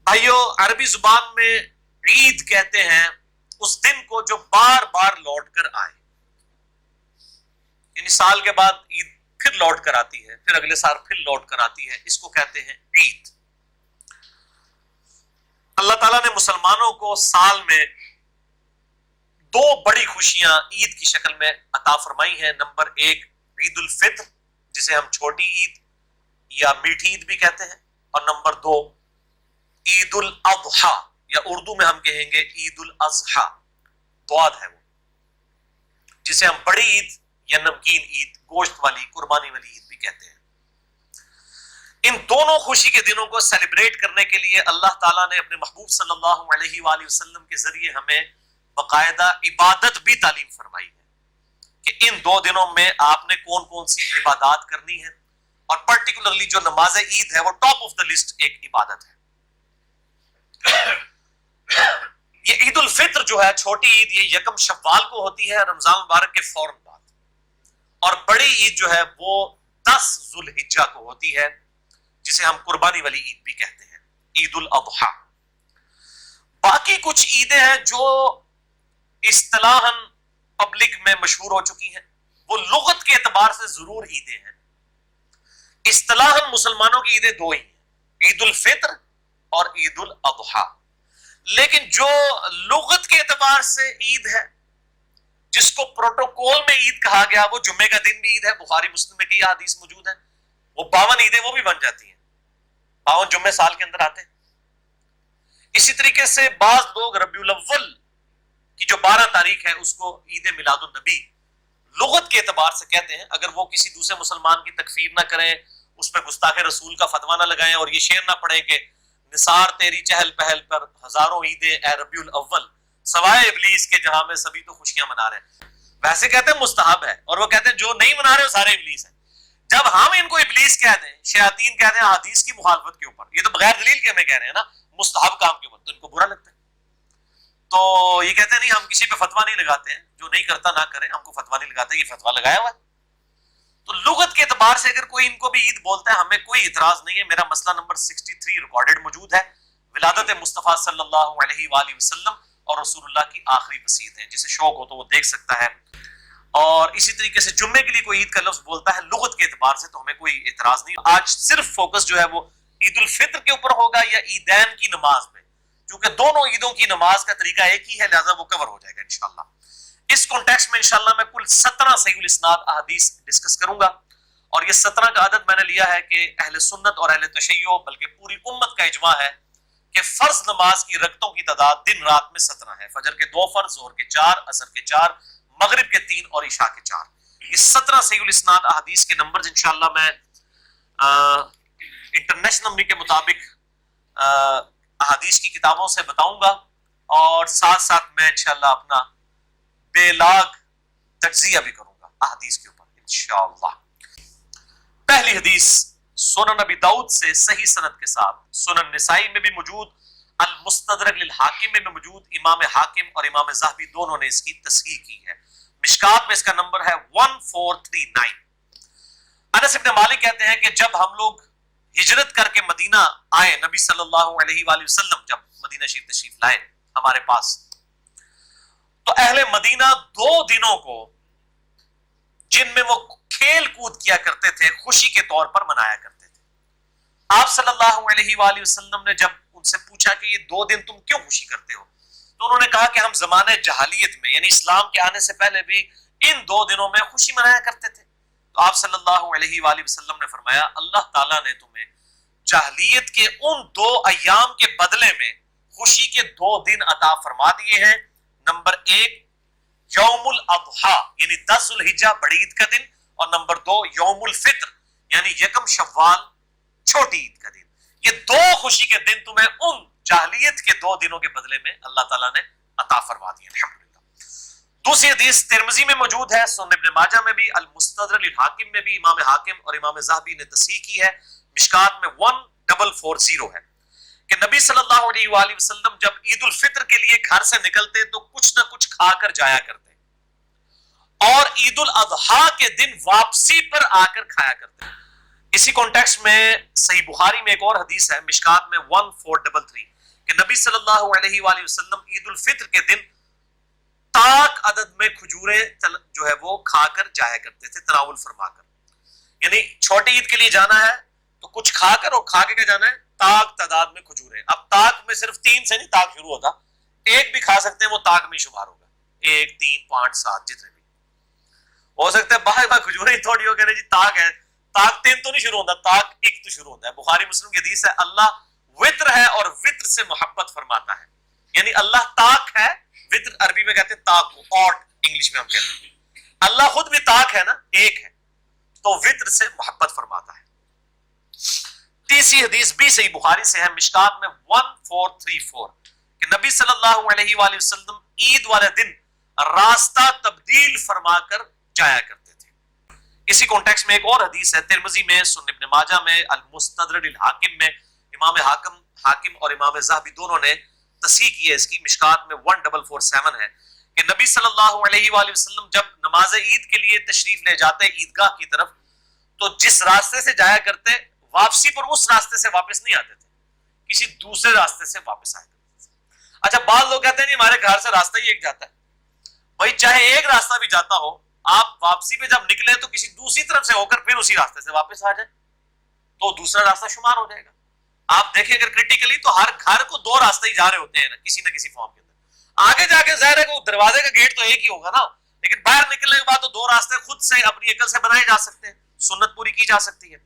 بھائیو عربی زبان میں عید کہتے ہیں اس دن کو جو بار بار لوٹ کر آئے، یعنی سال کے بعد عید پھر لوٹ کر آتی ہے، پھر اگلے سال پھر لوٹ کر آتی ہے، اس کو کہتے ہیں عید۔ اللہ تعالیٰ نے مسلمانوں کو سال میں دو بڑی خوشیاں عید کی شکل میں عطا فرمائی ہیں۔ نمبر ایک عید الفطر، جسے ہم چھوٹی عید یا میٹھی عید بھی کہتے ہیں، اور نمبر دو عید الاضحیٰ، یا اردو میں ہم کہیں گے عید الاضحیٰ، بعد ہے وہ، جسے ہم بڑی عید یا نمکین عید، گوشت والی قربانی والی عید بھی کہتے ہیں۔ ان دونوں خوشی کے دنوں کو سیلیبریٹ کرنے کے لیے اللہ تعالیٰ نے اپنے محبوب صلی اللہ علیہ وآلہ وسلم کے ذریعے ہمیں باقاعدہ عبادت بھی تعلیم فرمائی ہے کہ ان دو دنوں میں آپ نے کون کون سی عبادات کرنی ہے، اور پرٹیکولرلی جو نماز عید ہے وہ ٹاپ آف دا لسٹ ایک عبادت ہے۔ یہ عید الفطر جو ہے چھوٹی عید، یہ یکم شوال کو ہوتی ہے، رمضان مبارک کے فوراً بعد، اور بڑی عید جو ہے وہ 10 ذو الحجہ کو ہوتی ہے، جسے ہم قربانی والی عید بھی کہتے ہیں، عید الاضحیٰ۔ باقی کچھ عیدیں ہیں جو اصطلاحاً پبلک میں مشہور ہو چکی ہیں، وہ لغت کے اعتبار سے ضرور عیدیں ہیں۔ اصطلاحاً مسلمانوں کی عیدیں دو ہی ہیں، عید الفطر اور عید الاضحیٰ، لیکن جو لغت کے اعتبار سے عید ہے، جس کو پروٹوکول میں عید کہا گیا، وہ جمعے کا دن بھی عید ہے، بخاری مسلم میں کی حدیث موجود ہے، وہ 52 عیدیں وہ بھی بن جاتی ہیں، 52 جمعے سال کے اندر آتے ہیں۔ اسی طریقے سے بعض لوگ ربیع الاول کی جو 12 تاریخ ہے اس کو عید میلاد النبی لغت کے اعتبار سے کہتے ہیں، اگر وہ کسی دوسرے مسلمان کی تکفیر نہ کریں، اس پہ گستاخ رسول کا فتویٰ نہ لگائیں، اور یہ شعر نہ پڑھیں کہ نثار تیری چہل پہل پر ہزاروں عیدیں اے ربیع الاول، سوائے ابلیس کے جہاں میں سبھی تو خوشیاں منا رہے ہیں۔ ویسے کہتے ہیں مستحب ہے، اور وہ کہتے ہیں جو نہیں منا رہے وہ سارے ابلیس ہیں۔ جب ہم ان کو ابلیس کہہ دیں، شیاطین کہہ دیں حدیث کی مخالفت کے اوپر، یہ تو بغیر دلیل کے ہمیں کہہ رہے ہیں نا، مستحب کام کے اوپر، تو ان کو برا لگتا ہے۔ تو یہ کہتے ہیں نہیں ہم کسی پہ فتویٰ نہیں لگاتے ہیں، جو نہیں کرتا نہ کرے، ہم کو فتویٰ نہیں لگاتے، یہ فتویٰ لگایا ہوا ہے۔ تو لغت کے اعتبار سے اگر کوئی ان کو بھی عید بولتا ہے، ہمیں کوئی اعتراض نہیں ہے۔ میرا مسئلہ نمبر 63 ریکارڈڈ موجود ہے، ولادت مصطفیٰ صلی اللہ علیہ وآلہ وسلم اور رسول اللہ کی آخری وصیت ہے، جسے شوق ہو تو وہ دیکھ سکتا ہے۔ اور اسی طریقے سے جمعے کے لیے کوئی عید کا لفظ بولتا ہے لغت کے اعتبار سے، تو ہمیں کوئی اعتراض نہیں۔ آج صرف فوکس جو ہے وہ عید الفطر کے اوپر ہوگا یا عیدین کی نماز میں، کیونکہ دونوں عیدوں کی نماز کا طریقہ ایک ہی ہے، لہذا وہ کور ہو جائے گا انشاءاللہ۔ اس کانٹیکسٹ میں انشاءاللہ میں کل 17 صحیح الاسناد احادیث ڈسکس کروں گا، اور یہ 17 کا عدد میں نے لیا ہے کہ اہل سنت اور اہل تشیع بلکہ پوری امت کا اجماع ہے کہ فرض نماز کی رکعتوں کی تعداد دن رات میں 17 ہے، فجر کے 2 فرض، ظہر کے 4، عصر کے 4، مغرب کے 3 اور عشاء کے 4۔ یہ 17 صحیح الاسناد احادیث کے نمبرز انشاءاللہ میں انٹرنیشنل نمبر کے مطابق احادیث کی کتابوں سے بتاؤں گا، اور ساتھ ساتھ میں انشاءاللہ اپنا بے لاگ تجزیہ بھی کروں گا احادیث کے اوپر انشاءاللہ۔ پہلی حدیث سنن نبی داؤد سے صحیح سند کے ساتھ، سنن نسائی میں بھی موجود، المستدرک للحاکم میں موجود، امام حاکم اور امام ذہبی دونوں نے اس کی تصحیح کی ہے۔ مشکات میں اس کا نمبر ہے 1439۔ انس بن مالک کہتے ہیں کہ جب ہم لوگ ہجرت کر کے مدینہ آئے، نبی صلی اللہ علیہ وآلہ وسلم جب مدینہ شریف تشریف لائے ہمارے پاس، تو اہل مدینہ 2 دنوں کو جن میں وہ کھیل کود کیا کرتے تھے خوشی کے طور پر منایا کرتے تھے۔ آپ صلی اللہ علیہ وآلہ وسلم نے جب ان سے پوچھا کہ یہ 2 دن تم کیوں خوشی کرتے ہو، تو انہوں نے کہا کہ ہم زمانے جہالیت میں یعنی اسلام کے آنے سے پہلے بھی ان 2 دنوں میں خوشی منایا کرتے تھے۔ تو آپ صلی اللہ علیہ وآلہ وسلم نے فرمایا اللہ تعالیٰ نے تمہیں جاہلیت کے ان 2 ایام کے بدلے میں خوشی کے 2 دن عطا فرما دیے ہیں۔ نمبر 1 یوم الاضحیٰ یعنی 10 ذو الحجہ بڑی عید کا دن، اور نمبر 2 یوم الفطر یعنی یکم شوال چھوٹی عید کا دن۔ یہ 2 خوشی کے دن تمہیں ان جاہلیت کے 2 دنوں کے بدلے میں اللہ تعالیٰ نے عطا فرما دیے الحمدللہ۔ دوسری حدیث ترمذی میں موجود ہے، سنن ابن ماجہ میں بھی، المستدرک للحاکم میں بھی، امام حاکم اور امام ذہبی نے تصحیح کی ہے۔ مشکات میں 1440 ہے کہ نبی صلی اللہ علیہ وآلہ وسلم جب عید الفطر کے لیے گھر سے نکلتے تو کچھ نہ کچھ کھا کر جایا کرتے، اور عید الاضحیٰ کے دن واپسی پر آ کر کھایا کرتے۔ اسی کانٹیکسٹ میں صحیح بخاری میں ایک اور حدیث ہے، مشکات میں 1433، نبی صلی اللہ علیہ وآلہ وسلم عید الفطر کے دن طاق عدد میں کھجوریں جو ہے وہ کھا کر جایا کرتے تھے، تناول فرما کر. یعنی چھوٹی عید کے لیے جانا ہے تو کچھ کھا کر، اور کھا کے کیا جانا ہے؟ طاق تعداد میں کھجوریں. اب طاق میں صرف 3 سے نہیں طاق شروع ہوتا، ایک بھی کھا سکتے ہیں، وہ طاق میں شمار ہوگا. 1 3 5 7 جتنے بھی ہو سکتے ہیں. باہر باہر کھجوریں تھوڑی ہو کہہ رہے جی طاق ہے، طاق 3 تو نہیں شروع ہوتا، طاق 1 تو شروع ہوتا ہے. بخاری مسلم کی حدیث ہے اللہ وطر ہے اور وطر سے محبت فرماتا ہے. یعنی اللہ طاق ہے، وطر عربی میں کہتے ہیں طاق کو، آٹ انگلش میں ہم کہتے ہیں. اللہ خود بھی طاق ہے نا، ایک ہے، تو وطر سے محبت فرماتا ہے. تیسری حدیث بھی صحیح بخاری سے ہے، مشکات میں 1434 کہ نبی صلی اللہ علیہ وآلہ وسلم عید والے دن راستہ تبدیل فرما کر جایا کرتے تھے. اسی کانٹیکس میں ایک اور حدیث ہے ترمذی میں، سنن ابن ماجہ میں، المستدرک الحاکم میں، امام حاکم اور امام ذہبی دونوں نے تصحیح کی ہے اس کی. مشکات میں 1447 ہے کہ نبی صلی اللہ علیہ وآلہ وسلم جب نماز عید کے لیے تشریف لے جاتے عیدگاہ کی طرف تو جس راستے سے جایا کرتے واپسی پر اس راستے سے واپس نہیں آتے تھے، کسی دوسرے راستے سے واپس آئے کرتے تھے. اچھا بعض لوگ کہتے ہیں نہیں ہمارے گھر سے راستہ ہی ایک جاتا ہے. بھائی چاہے ایک راستہ بھی جاتا ہو، آپ واپسی پہ جب نکلے تو کسی دوسری طرف سے ہو کر پھر اسی راستے سے واپس آ جائے تو دوسرا راستہ شمار ہو جائے گا. آپ دیکھیں اگر کریٹیکلی تو ہر گھر کو 2 راستے ہی جا رہے ہوتے ہیں نہ کسی فارم کے اندر. آگے جا کے ظاہر ہے کہ دروازے کا گیٹ تو ایک ہی ہوگا نا، لیکن باہر نکلنے کے بعد تو 2 راستے خود سے اپنی عقل سے بنائے جا سکتے ہیں، سنت پوری کی جا سکتی ہے.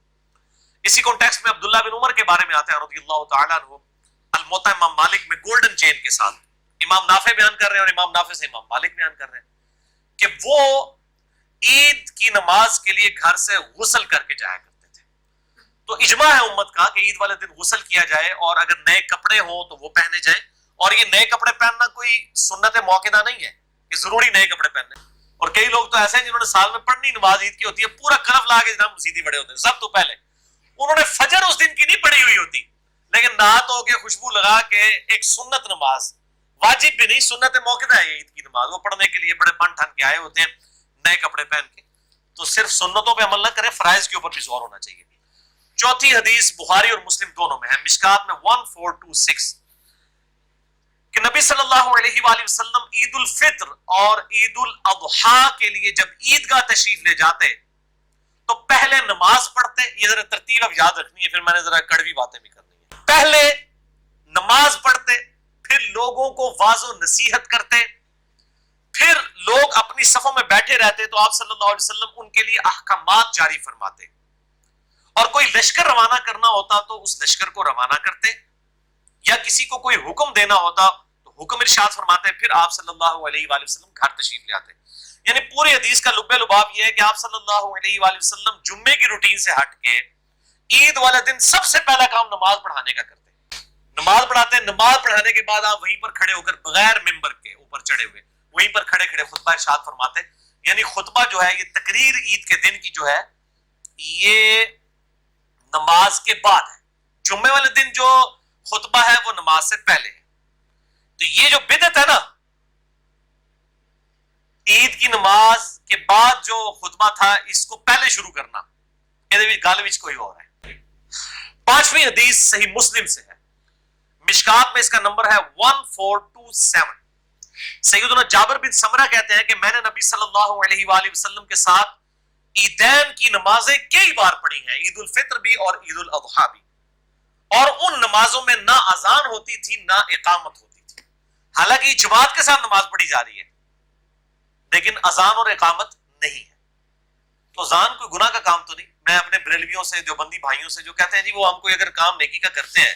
اسی کانٹیکسٹ میں عبداللہ بن عمر کے بارے میں آتے ہیں رضی اللہ تعالیٰ عنہ، الموطا امام مالک میں گولڈن چین کے ساتھ امام نافع بیان کر رہے ہیں اور امام نافع سے امام مالک بیان کر رہے ہیں کہ وہ عید کی نماز کے لیے گھر سے غسل کر کے جایا کرتے تھے. تو اجماع ہے امت کا کہ عید والے دن غسل کیا جائے اور اگر نئے کپڑے ہوں تو وہ پہنے جائیں. اور یہ نئے کپڑے پہننا کوئی سنت موقعہ نہیں ہے کہ ضروری نئے کپڑے پہننے. اور کئی لوگ تو ایسے ہیں جنہوں نے سال میں پڑھنی نماز عید کی ہوتی ہے، پورا کلف لا کے جناب مسیدی بڑے ہوتے ہیں. سب تو پہلے انہوں نے فجر اس دن کی نہیں پڑھی ہوئی ہوتی، لیکن نہا تو کے خوشبو لگا کے ایک سنت نماز، واجب بھی نہیں، سنت موقعہ ہے عید کی نماز، وہ پڑھنے کے لیے بڑے بن ٹھن کے آئے ہوتے ہیں نئے کپڑے پہن کے. تو صرف سنتوں پہ عمل نہ کریں، فرائض کے اوپر بھی زور ہونا چاہیے. چوتھی حدیث بخاری اور مسلم دونوں میں ہے، مشکات میں 1426 کہ نبی صلی اللہ علیہ وآلہ وسلم عید الفطر اور عید الاضحیٰ کے لیے جب عیدگاہ تشریف لے جاتے تو پہلے نماز پڑھتے. یہ ذرا ترتیب اب یاد رکھنی ہے، پھر میں نے ذرا کڑوی باتیں بھی کرنی ہے. پہلے نماز پڑھتے، پھر لوگوں کو واعظ و نصیحت کرتے، پھر لوگ اپنی صفوں میں بیٹھے رہتے تو آپ صلی اللہ علیہ وسلم ان کے لیے احکامات جاری فرماتے. اور کوئی لشکر روانہ کرنا ہوتا تو اس لشکر کو روانہ کرتے، یا کسی کو کوئی حکم دینا ہوتا تو حکم ارشاد فرماتے، پھر آپ صلی اللہ علیہ وآلہ وسلم گھر تشریف لے آتے. یعنی پوری حدیث کا لب لباب یہ ہے کہ آپ صلی اللہ علیہ وآلہ وسلم جمعے کی روٹین سے ہٹ کے عید والے دن سب سے پہلا کام نماز پڑھانے کا کرتے. نماز پڑھاتے، نماز پڑھانے کے بعد آپ وہیں پر کھڑے ہو کر بغیر ممبر کے اوپر چڑھے ہوئے وہیں پر کھڑے کھڑے خطبہ ارشاد فرماتے. یعنی خطبہ جو ہے یہ تقریر عید کے دن کی جو ہے یہ نماز کے بعد ہے. جمعے والے دن جو خطبہ ہے وہ نماز سے پہلے ہے. تو یہ جو بدعت ہے نا، عید کی نماز کے بعد جو خطبہ تھا اس کو پہلے شروع کرنا، یہ گل وچ کوئی اور ہے. 5ویں حدیث صحیح مسلم سے ہے، مشکات میں اس کا نمبر ہے 1427. سیدنا جابر بن سمرہ کہتے ہیں کہ میں نے نبی صلی اللہ علیہ وآلہ وسلم کے ساتھ عیدین کی نمازیں کئی بار پڑھی ہیں، عید الفطر بھی اور عید الاضحیٰ بھی. اور ان نمازوں میں نہ اذان ہوتی تھی نہ اقامت ہوتی تھی. حالانکہ جماعت کے ساتھ نماز پڑھی جا رہی ہے لیکن اذان اور اقامت نہیں ہے. تو اذان کوئی گناہ کا کام تو نہیں. میں اپنے بریلویوں سے، دیوبندی بھائیوں سے جو کہتے ہیں جی وہ ہم کوئی اگر کام نیکی کا کرتے ہیں،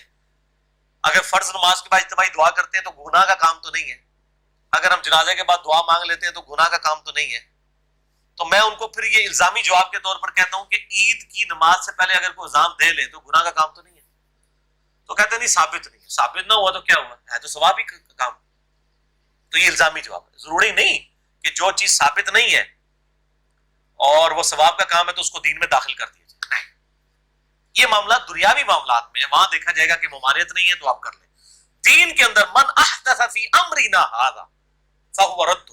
اگر فرض نماز کے بعد اجتماعی دعا کرتے ہیں تو گناہ کا کام تو نہیں ہے، اگر ہم جنازے کے بعد دعا مانگ لیتے ہیں تو گناہ کا کام تو نہیں ہے. تو میں ان کو پھر یہ الزامی جواب کے طور پر کہتا ہوں کہ عید کی نماز سے پہلے اگر کوئی اذان دے لے تو گناہ کا کام تو نہیں ہے. تو کہتے ہیں نہیں ثابت نہیں ہے. ثابت نہ ہوا تو کیا ہوا، ہے تو ثواب ہی کام. تو یہ الزامی جواب ہے. ضروری نہیں کہ جو چیز ثابت نہیں ہے اور وہ ثواب کا کام ہے تو اس کو دین میں داخل کر دیا جائے. نہیں، یہ معاملات دنیاوی معاملات میں وہاں دیکھا جائے گا کہ ممانعت نہیں ہے تو آپ کر لیں. دین کے اندر من احدث فی امرنا ھذا فہو رد،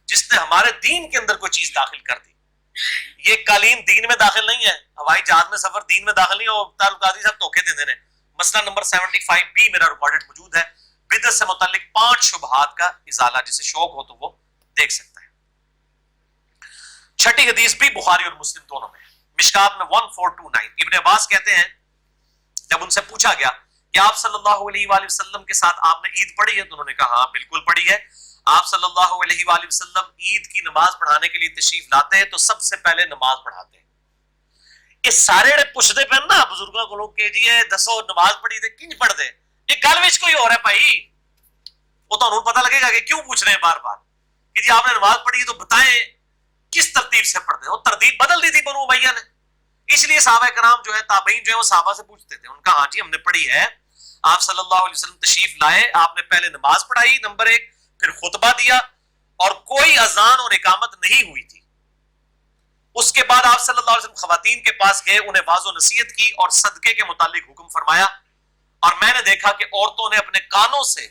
جس نے ہمارے دین کے اندر کوئی چیز داخل کر دی. یہ قالین دین میں داخل نہیں ہے، ہوائی جہاز میں سفر دین میں داخل نہیں ہے. اور تعلق قاضی صاحب دھوکے دے رہے ہیں. مسئلہ نمبر 75B میرا ریکارڈڈ موجود ہے. بدعت سے متعلق 5 شبہات کا ازالہ، جسے شوق ہو تو وہ دیکھ سکتا ہے۔ چھٹی حدیث بھی بخاری اور مسلم دونوں میں ہے، مشکات میں 1429۔ ابن عباس کہتے ہیں جب ان سے پوچھا گیا کہ آپ صلی اللہ علیہ وآلہ وسلم کے ساتھ آپ نے عید پڑھی ہے، تو انہوں نے کہا ہاں بالکل پڑھی ہے۔ آپ صلی اللہ علیہ وآلہ وسلم عید کی نماز پڑھانے کے لیے تشریف لاتے ہیں تو سب سے پہلے نماز پڑھاتے ہیں۔ اس سارے پوچھتے پہ نا بزرگوں کو لوگ کہ جی دسو نماز پڑھی تھے کنج پڑھ دے، یہ گل وچ کوئی اور ہے بھائی، وہ تو انہوں پتہ لگے گا کہ کیوں پوچھ رہے ہیں بار بار کہ جی آپ نے نماز پڑھی تو بتائیں کس ترتیب سے پڑھتے ہیں۔ وہ ترتیب بدل دی تھی بنو امیہ نے، اس لیے صحابہ کرام جو ہے تابعین جو ہے وہ صحابہ سے پوچھتے تھے، ان کا ہاں جی ہم نے پڑھی ہے، آپ صلی اللہ علیہ وسلم تشریف لائے، آپ نے پہلے نماز پڑھائی نمبر 1، پھر خطبہ دیا اور کوئی اذان اور اقامت نہیں ہوئی تھی۔ اس کے بعد آپ صلی اللہ علیہ وسلم خواتین کے پاس گئے، انہیں واضح نصیحت کی اور صدقے کے متعلق حکم فرمایا، اور میں نے دیکھا کہ عورتوں نے اپنے کانوں سے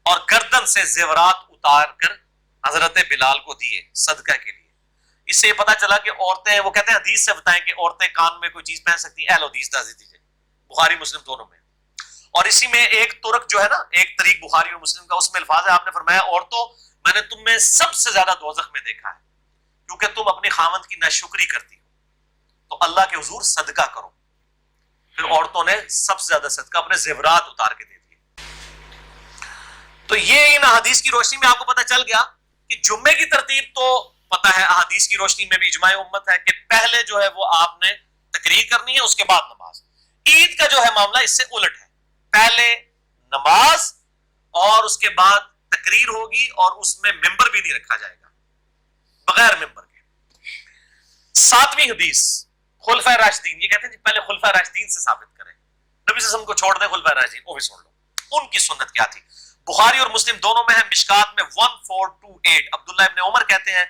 اور گردن سے زیورات اتار کر حضرت بلال کو دیے صدقہ کے لیے۔ اس سے یہ پتا چلا کہ عورتیں، وہ کہتے ہیں حدیث سے بتائیں کہ عورتیں کان میں کوئی چیز پہن سکتی ہیں، اہل حدیث دازی دیجیے، بخاری مسلم دونوں میں۔ اور اسی میں ایک ترک جو ہے نا، ایک طریق بخاری اور مسلم کا، اس میں الفاظ ہے، آپ نے فرمایا عورتوں میں نے تم میں سب سے زیادہ دوزخ میں دیکھا ہے کیونکہ تم اپنی خاوند کی ناشکری کرتی ہو، تو اللہ کے حضور صدقہ کرو۔ پھر عورتوں نے سب سے زیادہ صدقہ اپنے زیورات اتار کے دے دیے۔ تو یہ ان احادیث کی روشنی میں آپ کو پتہ چل گیا کہ جمعے کی ترتیب تو پتہ ہے، احادیث کی روشنی میں بھی اجماع امت ہے کہ پہلے جو ہے وہ آپ نے تقریر کرنی ہے، اس کے بعد نماز۔ عید کا جو ہے معاملہ اس سے الٹ ہے، پہلے نماز اور اس کے بعد تقریر ہوگی، اور اس میں ممبر بھی نہیں رکھا جائے گا، بغیر ممبر کے۔ 7ویں حدیث خلفائے راشدین، یہ کہتے ہیں جی پہلے خلفائے راشدین سے ثابت کریں، نبی صلی اللہ علیہ وسلم کو چھوڑ دیں، خلفائے راشدین وہ بھی سن لو ان کی سنت کیا تھی۔ بخاری اور مسلم دونوں میں ہے، مشکات میں 1428۔ عبداللہ ابن عمر کہتے ہیں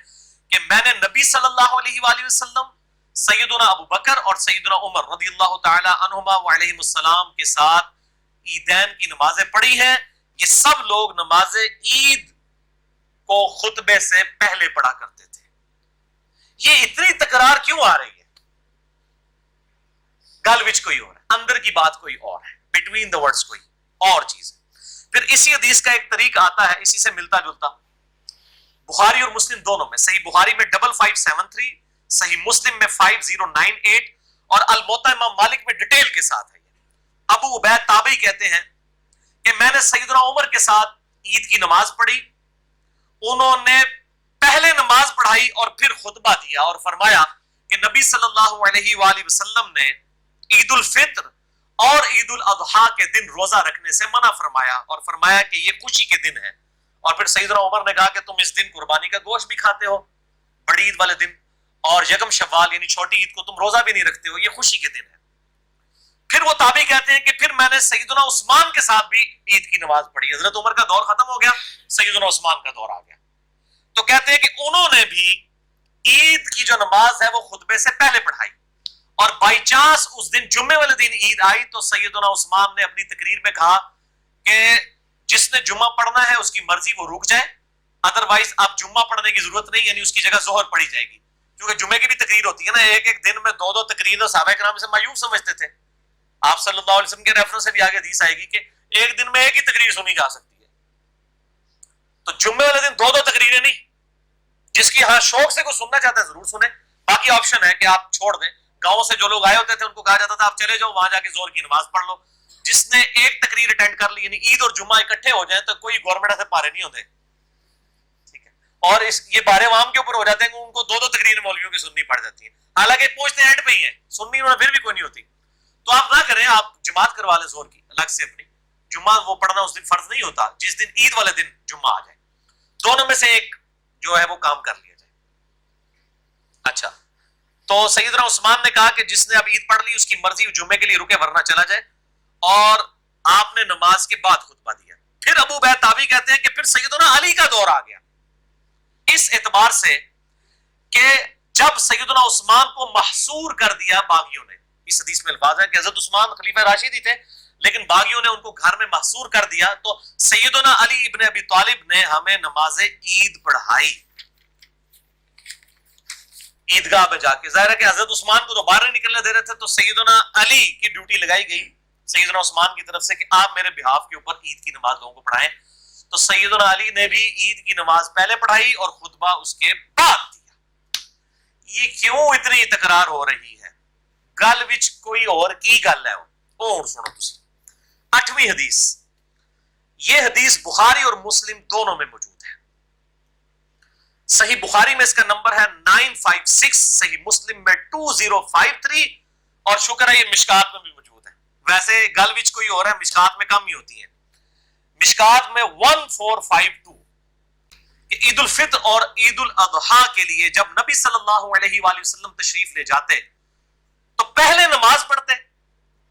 کہ میں نے نبی صلی اللہ علیہ وآلہ وسلم، سیدنا ابو بکر اور سیدنا عمر رضی اللہ تعالی عنہما وعلیہم السلام کے ساتھ عیدین کی نمازیں پڑھی ہیں۔ یہ سب لوگ نماز عید کو خطبے سے پہلے پڑھا کرتے تھے۔ یہ اتنی تکرار کیوں آ رہی ہے؟ گل وچ کوئی اور ہے، اندر کی بات کوئی اور ہے، بٹوین دا ورڈز کوئی اور چیز ہے۔ پھر اسی حدیث کا ایک طریق آتا ہے اسی سے ملتا جلتا، بخاری اور مسلم دونوں میں، صحیح بخاری میں 5573، صحیح مسلم میں 5098، اور الموطا امام مالک میں ڈیٹیل کے ساتھ ہے۔ ابو عبید تابعی کہتے ہیں کہ میں نے سیدنا عمر کے ساتھ عید کی نماز پڑھی، انہوں نے پہلے نماز پڑھائی اور پھر خطبہ دیا، اور فرمایا کہ نبی صلی اللہ علیہ وآلہ وسلم نے عید الفطر اور عید الاضحیٰ کے دن روزہ رکھنے سے منع فرمایا، اور فرمایا کہ یہ خوشی کے دن ہے۔ اور پھر سیدنا عمر نے کہا کہ تم اس دن قربانی کا گوشت بھی کھاتے ہو بڑی عید والے دن، اور یکم شوال یعنی چھوٹی عید کو تم روزہ بھی نہیں رکھتے ہو، یہ خوشی کے دن ہے۔ پھر وہ تابعی کہتے ہیں کہ پھر میں نے سیدنا عثمان کے ساتھ بھی عید کی نماز پڑھی، حضرت عمر کا دور ختم ہو گیا، سیدنا عثمان کا دور آ گیا، تو کہتے ہیں کہ انہوں نے بھی عید کی جو نماز ہے وہ خطبے سے پہلے پڑھائی، اور بائی چانس اس دن جمعے والے دن عید آئی تو سیدنا عثمان نے اپنی تقریر میں کہا کہ جس نے جمعہ پڑھنا ہے اس کی مرضی وہ رک جائے، ادروائز اب جمعہ پڑھنے کی ضرورت نہیں، یعنی اس کی جگہ ظہر پڑھی جائے گی، کیونکہ جمعے کی بھی تقریر ہوتی ہے نا، ایک ایک دن میں 2 تقریر، صحابہ کرام سے مایوب سمجھتے تھے۔ آپ صلی اللہ علیہ وسلم کے ریفرنس سے بھی آگے حدیث آئے گی کہ ایک دن میں ایک ہی تقریر سنی جا سکتی ہے، تو جمعے والے دن 2 تقریریں نہیں، جس کی ہاں شوق سے کوئی سننا چاہتا ہے ضرور سنیں، باقی آپشن ہے کہ آپ چھوڑ دیں۔ گاؤں سے جو لوگ آئے ہوتے تھے ان کو کہا جاتا تھا آپ چلے جاؤ وہاں جا کے زور کی نماز پڑھ لو، جس نے ایک تقریر اٹینڈ کر لی، یعنی عید اور جمعہ اکٹھے ہو جائیں تو کوئی گورنمنٹ سے پارے نہیں ہوتے، ٹھیک ہے، اور یہ بارے عوام کے اوپر ہو جاتے ہیں کہ ان کو 2 تقریریں مولویوں کی سننی پڑ جاتی ہیں، حالانکہ پوچھتے اینڈ پہ ہی ہیں، سننی انہوں نے پھر بھی کوئی نہیں ہوتی۔ تو آپ نہ کریں، آپ جماعت کروا لیں زور کی الگ سے اپنی، جمعہ وہ پڑھنا اس دن فرض نہیں ہوتا، جس دن عید والے دن جمعہ آ جائے، دونوں میں سے ایک جو ہے وہ کام کر لیا جائے۔ اچھا، تو سیدنا عثمان نے کہا کہ جس نے اب عید پڑھ لی اس کی مرضی جمعے کے لیے رکے ورنہ چلا جائے، اور آپ نے نماز کے بعد خطبہ دیا۔ پھر ابو عبید تابعی کہتے ہیں کہ پھر سیدنا علی کا دور آ گیا، اس اعتبار سے کہ جب سیدنا عثمان کو محصور کر دیا باغیوں نے، اس حدیث میں الفاظ ہے کہ حضرت عثمان خلیفہ راشد ہی تھے لیکن باغیوں نے ان کو گھر میں محصور کر دیا، تو سیدنا علی ابن ابی طالب نے ہمیں نماز عید پڑھائی عیدگاہ میں جا کے۔ ظاہر ہے کہ حضرت عثمان کو تو باہر نہیں نکلنے دے رہے تھے، تو سیدنا علی کی ڈیوٹی لگائی گئی सैयदना उस्मान की तरफ से कि आप मेरे बिहाफ के ऊपर ईद की नमाज लोगों को पढ़ाएं। तो सैयदना अली ने भी ईद की नमाज पहले पढ़ाई और खुतबा उसके बाद दिया। ये क्यों इतनी तकरार हो रही है? गल विच कोई और की गल है, और सुनो तुसी। 8वीं हदीस, ये हदीस बुखारी और मुस्लिम दोनों में मौजूद है। सही बुखारी में इसका नंबर है 956, सही मुस्लिम में 2053, और शुक्र है ये मिशकात में भी मौजूद है। वैसे गल विच कोई और है, मिशकात में कम ही होती है। मिशकात में 1452 कि ईद उल फित्र और ईद उल अदहा के लिए जब नबी सल्लल्लाहु अलैहि वसल्लम तशरीफ ले जाते तो पहले नमाज पढ़ते,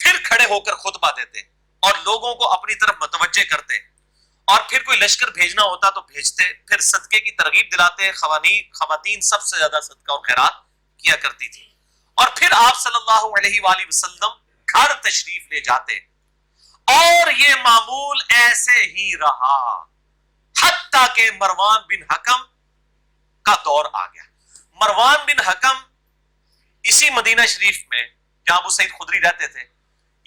फिर खड़े होकर खुतबा देते और लोगों को अपनी तरफ मतवज्जे करते, और फिर कोई लश्कर भेजना होता तो भेजते, फिर सदके की तरगीब दिलाते। खवातीन सबसे ज्यादा सदका और खैरात किया करती थी, और फिर आप सल्लल्लाहु अलैहि वसल्लम घर तशरीफ ले जाते, और ये मामूल ऐसे ही रहा हत्ता के मरवान बिन हकम का दौर आ गया। मरवान बिन हकम इसी मदीना शरीफ में जहां अबू सईद खुदरी रहते थे,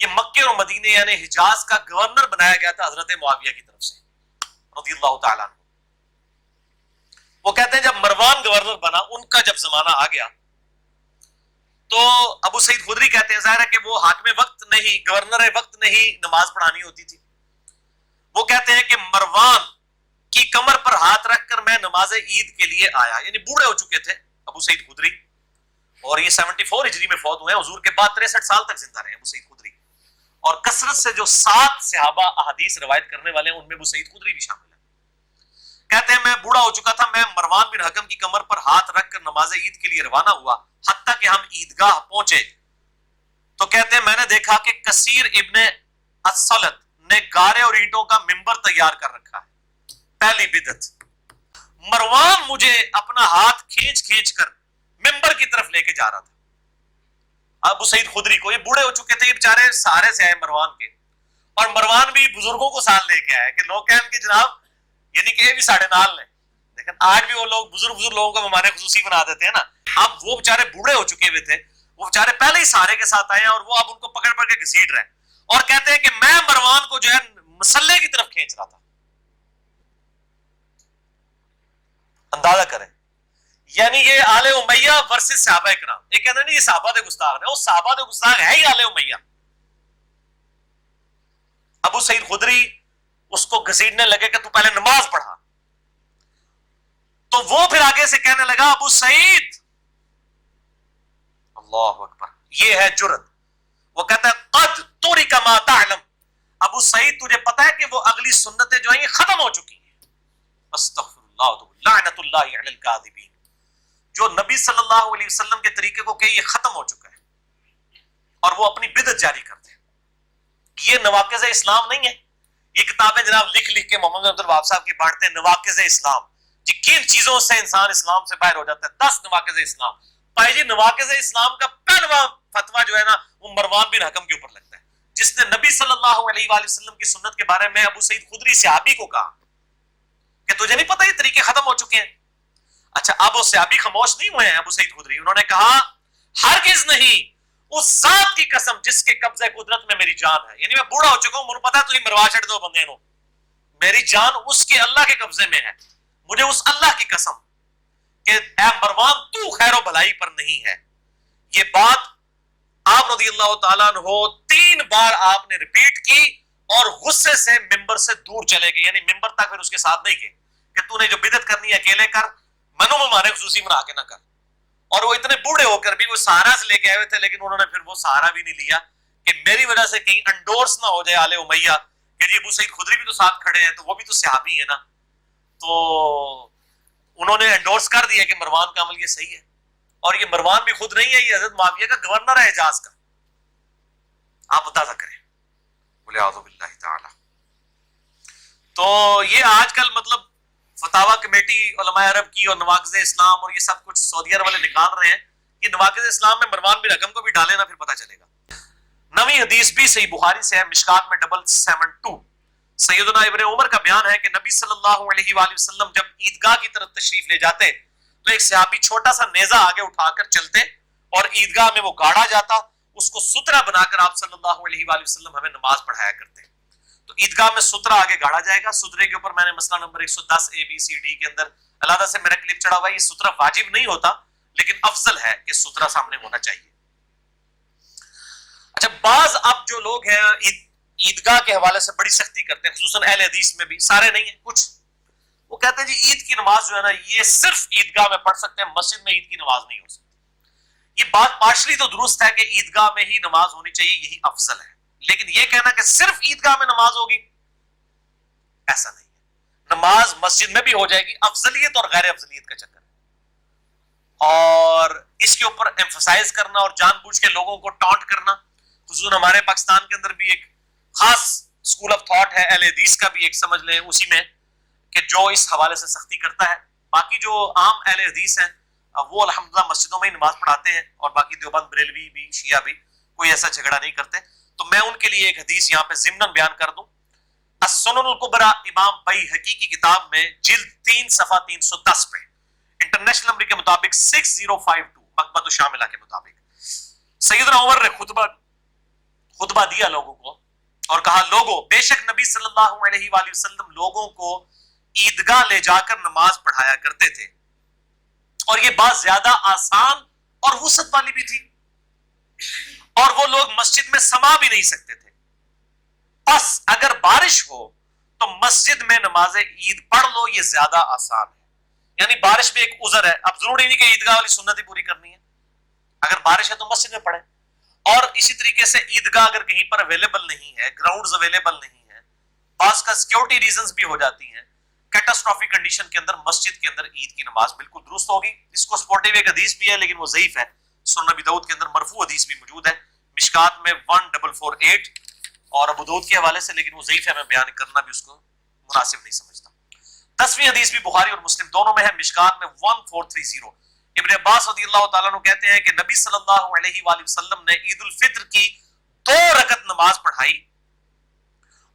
ये मक्के और मदीने यानी हिजाज का गवर्नर बनाया गया था हजरत मुआविया की तरफ से रज़ियल्लाहु ताला अन्हु। वो कहते हैं जब मरवान गवर्नर बना, उनका जब जमाना आ गया तो अबू सईद खुदरी कहते हैं जाहिर है कि वो हाकिम वक्त नहीं, गवर्नर वक्त नहीं नमाज पढ़ानी होती थी। वो कहते हैं कि मरवान की कमर पर हाथ रखकर मैं नमाज ईद के लिए आया, यानी बूढ़े हो चुके थे अबू सईद खुदरी, और ये 74 हिजरी में फौत हुए हैं। हुजूर के बाद 63 साल तक जिंदा रहे अबू सईद खुदरी, और कसरत से जो 7 सहाबा अहदीस रवायत करने वाले हैं उनमें अबू सईद खुदरी भी शामिल है। कहते हैं मैं बूढ़ा हो चुका था, मैं मरवान बिन हकम की कमर पर हाथ रखकर नमाज ईद के लिए रवाना हुआ, हत्ता कि हम ईदगाह पहुंचे तो कहते हैं मैंने देखा कि कसीर इब्ने अस्सलत ने गारे और ईंटों का मिंबर तैयार कर रखा है। पहली बिदत, मरवान मुझे अपना हाथ खींच खींच कर मिंबर की तरफ लेके जा रहा था। अबू सईद खुदरी को, ये बूढ़े हो चुके थे, ये बेचारे सहारे से आए मरवान के, और मरवान भी बुजुर्गों को साथ लेके आए कि लोग कहें कि जनाब यानी कि भी साढ़े नाल ने, लेकिन आज भी वो लोग बुजुर्ग लोगों को मेहमान खुसूसी बना देते हैं ना। अब वो बेचारे बूढ़े हो चुके हुए थे, वो बेचारे पहले ही सहारे के साथ आए और वो अब उनको पकड़ पकड़ के घसीट रहे, और कहते हैं कि मैं मरवान को जो है मसल्ले की तरफ खींच रहा था। अंदाजा करें, यानी ये आले उमैया वर्सेस सहाबा इकराम। ये कहते हैं नहीं ये सहाबा दे गुस्ताख ने, वो सहाबा दे गुस्ताख है ही आले उमैया। अबू सईद खुदरी उसको घसीटने लगे कि तू पहले नमाज पढ़ा, तो वो फिर आगे से कहने लगा अबू सईद, अल्लाह अकबर, ये है जुर्रत। वो कहता है कद तुरिका मा तअलम, अबू सईद तुझे पता है कि वो अगली सुन्नतें जो हैं ये खत्म हो चुकी हैं। अस्तगफिरुल्लाह लानतुल्लाहि अलल काज़िबीन, जो नबी सल्लल्लाहु अलैहि वसल्लम के तरीके को कहे ये खत्म हो चुका है, और वो अपनी बिदअत जारी करते हैं। ये नवाकिज़ इस्लाम नहीं है, ये किताबें जनाब लिख लिख के मोहम्मद अब्दुल वहाब साहब की बांटते हैं। नवाकिज़ इस्लाम, जी किन चीजों से इंसान इस्लाम से बाहर हो जाता है, 10 नवाकिज़ इस्लाम। भाई जी नवाकिज़ इस्लाम का पहला फतवा जो है ना वो मरवान बिन हकम के ऊपर लगता है, जिसने नबी सल्लल्लाहु अलैहि वसल्लम की सुन्नत के बारे में अबू सईद खुदरी सहाबी को कहा कि तुझे नहीं पता ये तरीके खत्म हो चुके हैं। अच्छा, अब वो सहाबी खामोश नहीं हुए हैं अबू सईद खुदरी, उन्होंने कहा हरगिज़ नहीं, उस जात की कसम जिसके कब्जे कुदरत में मेरी जान है, यानी मैं बूढ़ा हो चुका हूं, मुझे पता है तुझे मरवा छड़ दो बंदे नो, मेरी जान उसके अल्लाह के कब्जे में है, मुझे उस अल्लाह की कसम कि ऐ मरवान तू खैर भलाई पर नहीं है। ये बात आप रज़ियल्लाहु ताला अन्हु 3 बार आपने रिपीट की और गुस्से से मिंबर से दूर चले गए, यानी मिंबर तक फिर उसके साथ नहीं गए कि तूने जो बिदत करनी है अकेले कर, मनो में माने खुसूसी बना के ना कर। और वो इतने बूढ़े होकर भी वो सहारा से लेके आए हुए थे, लेकिन उन्होंने फिर वो सहारा भी नहीं लिया कि मेरी वजह से कहीं एंडोर्स ना हो जाए आले उमैया कि जी अबू सईद खुदरी भी तो साथ खड़े हैं, तो वो भी तो सहाबी है ना। तो उन्होंने एंडोर्स कर दिया कि मरवान का अमल ये सही है, और ये मरवान भी खुद नहीं है, ये हजरत मुआविया का गवर्नर है हिजाज का। आप अंदाजा करें, बोले आउज़ु बिल्लाहि ताला। तो ये आजकल मतलब फतावा कमेटी उलमाए अरब की और नवाकिज़ इस्लाम और ये सब कुछ सऊदी अरब वाले निकाल रहे हैं कि नवाकिज़ इस्लाम में मरवान बिन हकम को भी डाले ना, फिर पता चलेगा। नवी हदीस भी सही बुखारी से है, मिशकात में 772, सैयदना इब्ने उमर का बयान है कि नबी सल्लल्लाहु अलैहि वसल्लम जब ईदगाह की तरफ तशरीफ ले जाते तो एक सहाबी छोटा सा नेजा आगे उठाकर चलते और ईदगाह में वो गाड़ा जाता, उसको सुतरा बनाकर आप सल्लल्लाहु अलैहि वसल्लम हमें नमाज पढ़ाया करते हैं। तो ईदगाह में सुतरा आगे गाड़ा जाएगा। सुतरे के ऊपर मैंने मसला नंबर 110 ABCD के अंदर अलग से मेरा क्लिप चढ़ा हुआ है। ये सुतरा वाजिब नहीं होता, लेकिन अफजल है कि सुतरा सामने होना चाहिए। अच्छा, बाज अब जो लोग हैं ईदगाह के हवाले से बड़ी सख्ती करते हैं, खुसूसन अहले हदीस में भी, सारे नहीं है कुछ, वो कहते हैं जी ईद की नमाज जो है ना ये सिर्फ ईदगाह में पढ़ सकते हैं, मस्जिद में ईद की नमाज नहीं हो सकती। ये बात पार्शली तो दुरुस्त है कि ईदगाह में ही नमाज होनी चाहिए, यही अफजल है, लेकिन ये कहना कि सिर्फ ईदगाह में नमाज होगी, ऐसा नहीं है। नमाज मस्जिद में भी हो जाएगी, अफजलियत और गैर अफजलियत का चक्कर है। और इसके ऊपर एम्फसाइज करना और जानबूझ के लोगों को टॉन्ट करना, खुसूसन हमारे पाकिस्तान के अंदर भी एक खास स्कूल ऑफ थॉट है, अहले हदीस का भी एक समझ लें उसी में, कि जो इस हवाले से सख्ती करता है। बाकी जो आम अहले हदीस हैं वो अल्हम्दुलिल्लाह मस्जिदों में ही नमाज पढ़ाते हैं, और बाकी देवबंद बरेलवी भी शिया भी कोई ऐसा झगड़ा नहीं करते। तो मैं उनके लिए एक हदीस यहाँ पे ज़िम्नन बयान कर दूं। अस-सुननुल कुबरा इमाम बैहकी की किताब में जिल्द 3 सफ़ा 310 पे इंटरनेशनल नंबर के मुताबिक 6052 मकबत शामिला के मुताबिक सैयदना उमर ने खुतबा दिया लोगों को और कहा, लोगों, बेशक नबी सल्लल्लाहु अलैहि वसल्लम लोगों को ईदगाह ले जाकर नमाज पढ़ाया करते थे, और ये बात ज्यादा आसान और वुसअत वाली भी थी, और वो लोग मस्जिद में समा भी नहीं सकते थे। बस अगर बारिश हो तो मस्जिद में नमाज ईद पढ़ लो, ये ज्यादा आसान है। यानी बारिश में एक उज़र है, अब जरूरी नहीं कि ईदगाह वाली सुन्नत ही पूरी करनी है, अगर बारिश है तो मस्जिद में पढ़े। और इसी तरीके से ईदगाह अगर कहीं पर अवेलेबल नहीं है, ग्राउंड्स अवेलेबल नहीं है, पास का सिक्योरिटी रीजंस भी हो जाती हैं, कैटास्ट्रोफिक कंडीशन के अंदर मस्जिद के अंदर ईद की नमाज बिल्कुल दुरुस्त होगी। इसको सपोर्टिव एक हदीस भी है, लेकिन वो ज़ईफ है। सुनन नबी दाऊद के अंदर मरफू हदीस भी मौजूद है, मिशकात में 1448 और अबू दाऊद के हवाले से, लेकिन वो ज़ईफ है, मैं बयान करना भी उसको मुनासिब नहीं समझता। 10वीं हदीस भी बुखारी और मुस्लिम दोनों में है, मिशकात में 1430। इब्न अब्बास रज़ियल्लाहु ताला अन्हु कहते हैं कि नबी सल्लल्लाहु अलैहि वसल्लम ने ईद उल फित्र की 2 रकत नमाज पढ़ाई,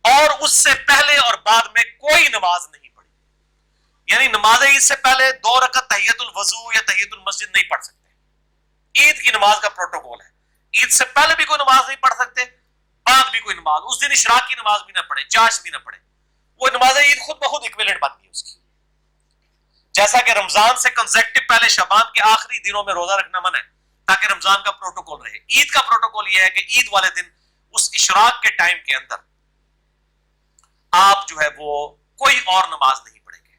और उससे पहले और बाद में कोई नमाज नहीं पढ़ी। यानी नमाज ईद से पहले 2 रकत तहियतुल वजू या तहियतुल मस्जिद नहीं पढ़ सकते। ईद की नमाज का प्रोटोकॉल है, ईद से पहले भी कोई नमाज नहीं पढ़ सकते, बाद भी कोई नमाज, उस दिन इशराक की नमाज भी ना पढ़े, चाश भी ना पढ़े, वो नमाज ईद खुद ब खुद इक्विवेलेंट बन गई उसकी। जैसा कि रमजान से कंसेक्टिव पहले शबान के आखिरी दिनों में रोजा रखना मन है, ताकि रमजान का प्रोटोकॉल रहे। ईद का प्रोटोकॉल यह है कि ईद वाले दिन उस इशराक के टाइम के अंदर आप जो है वो कोई और नमाज नहीं पढ़ेंगे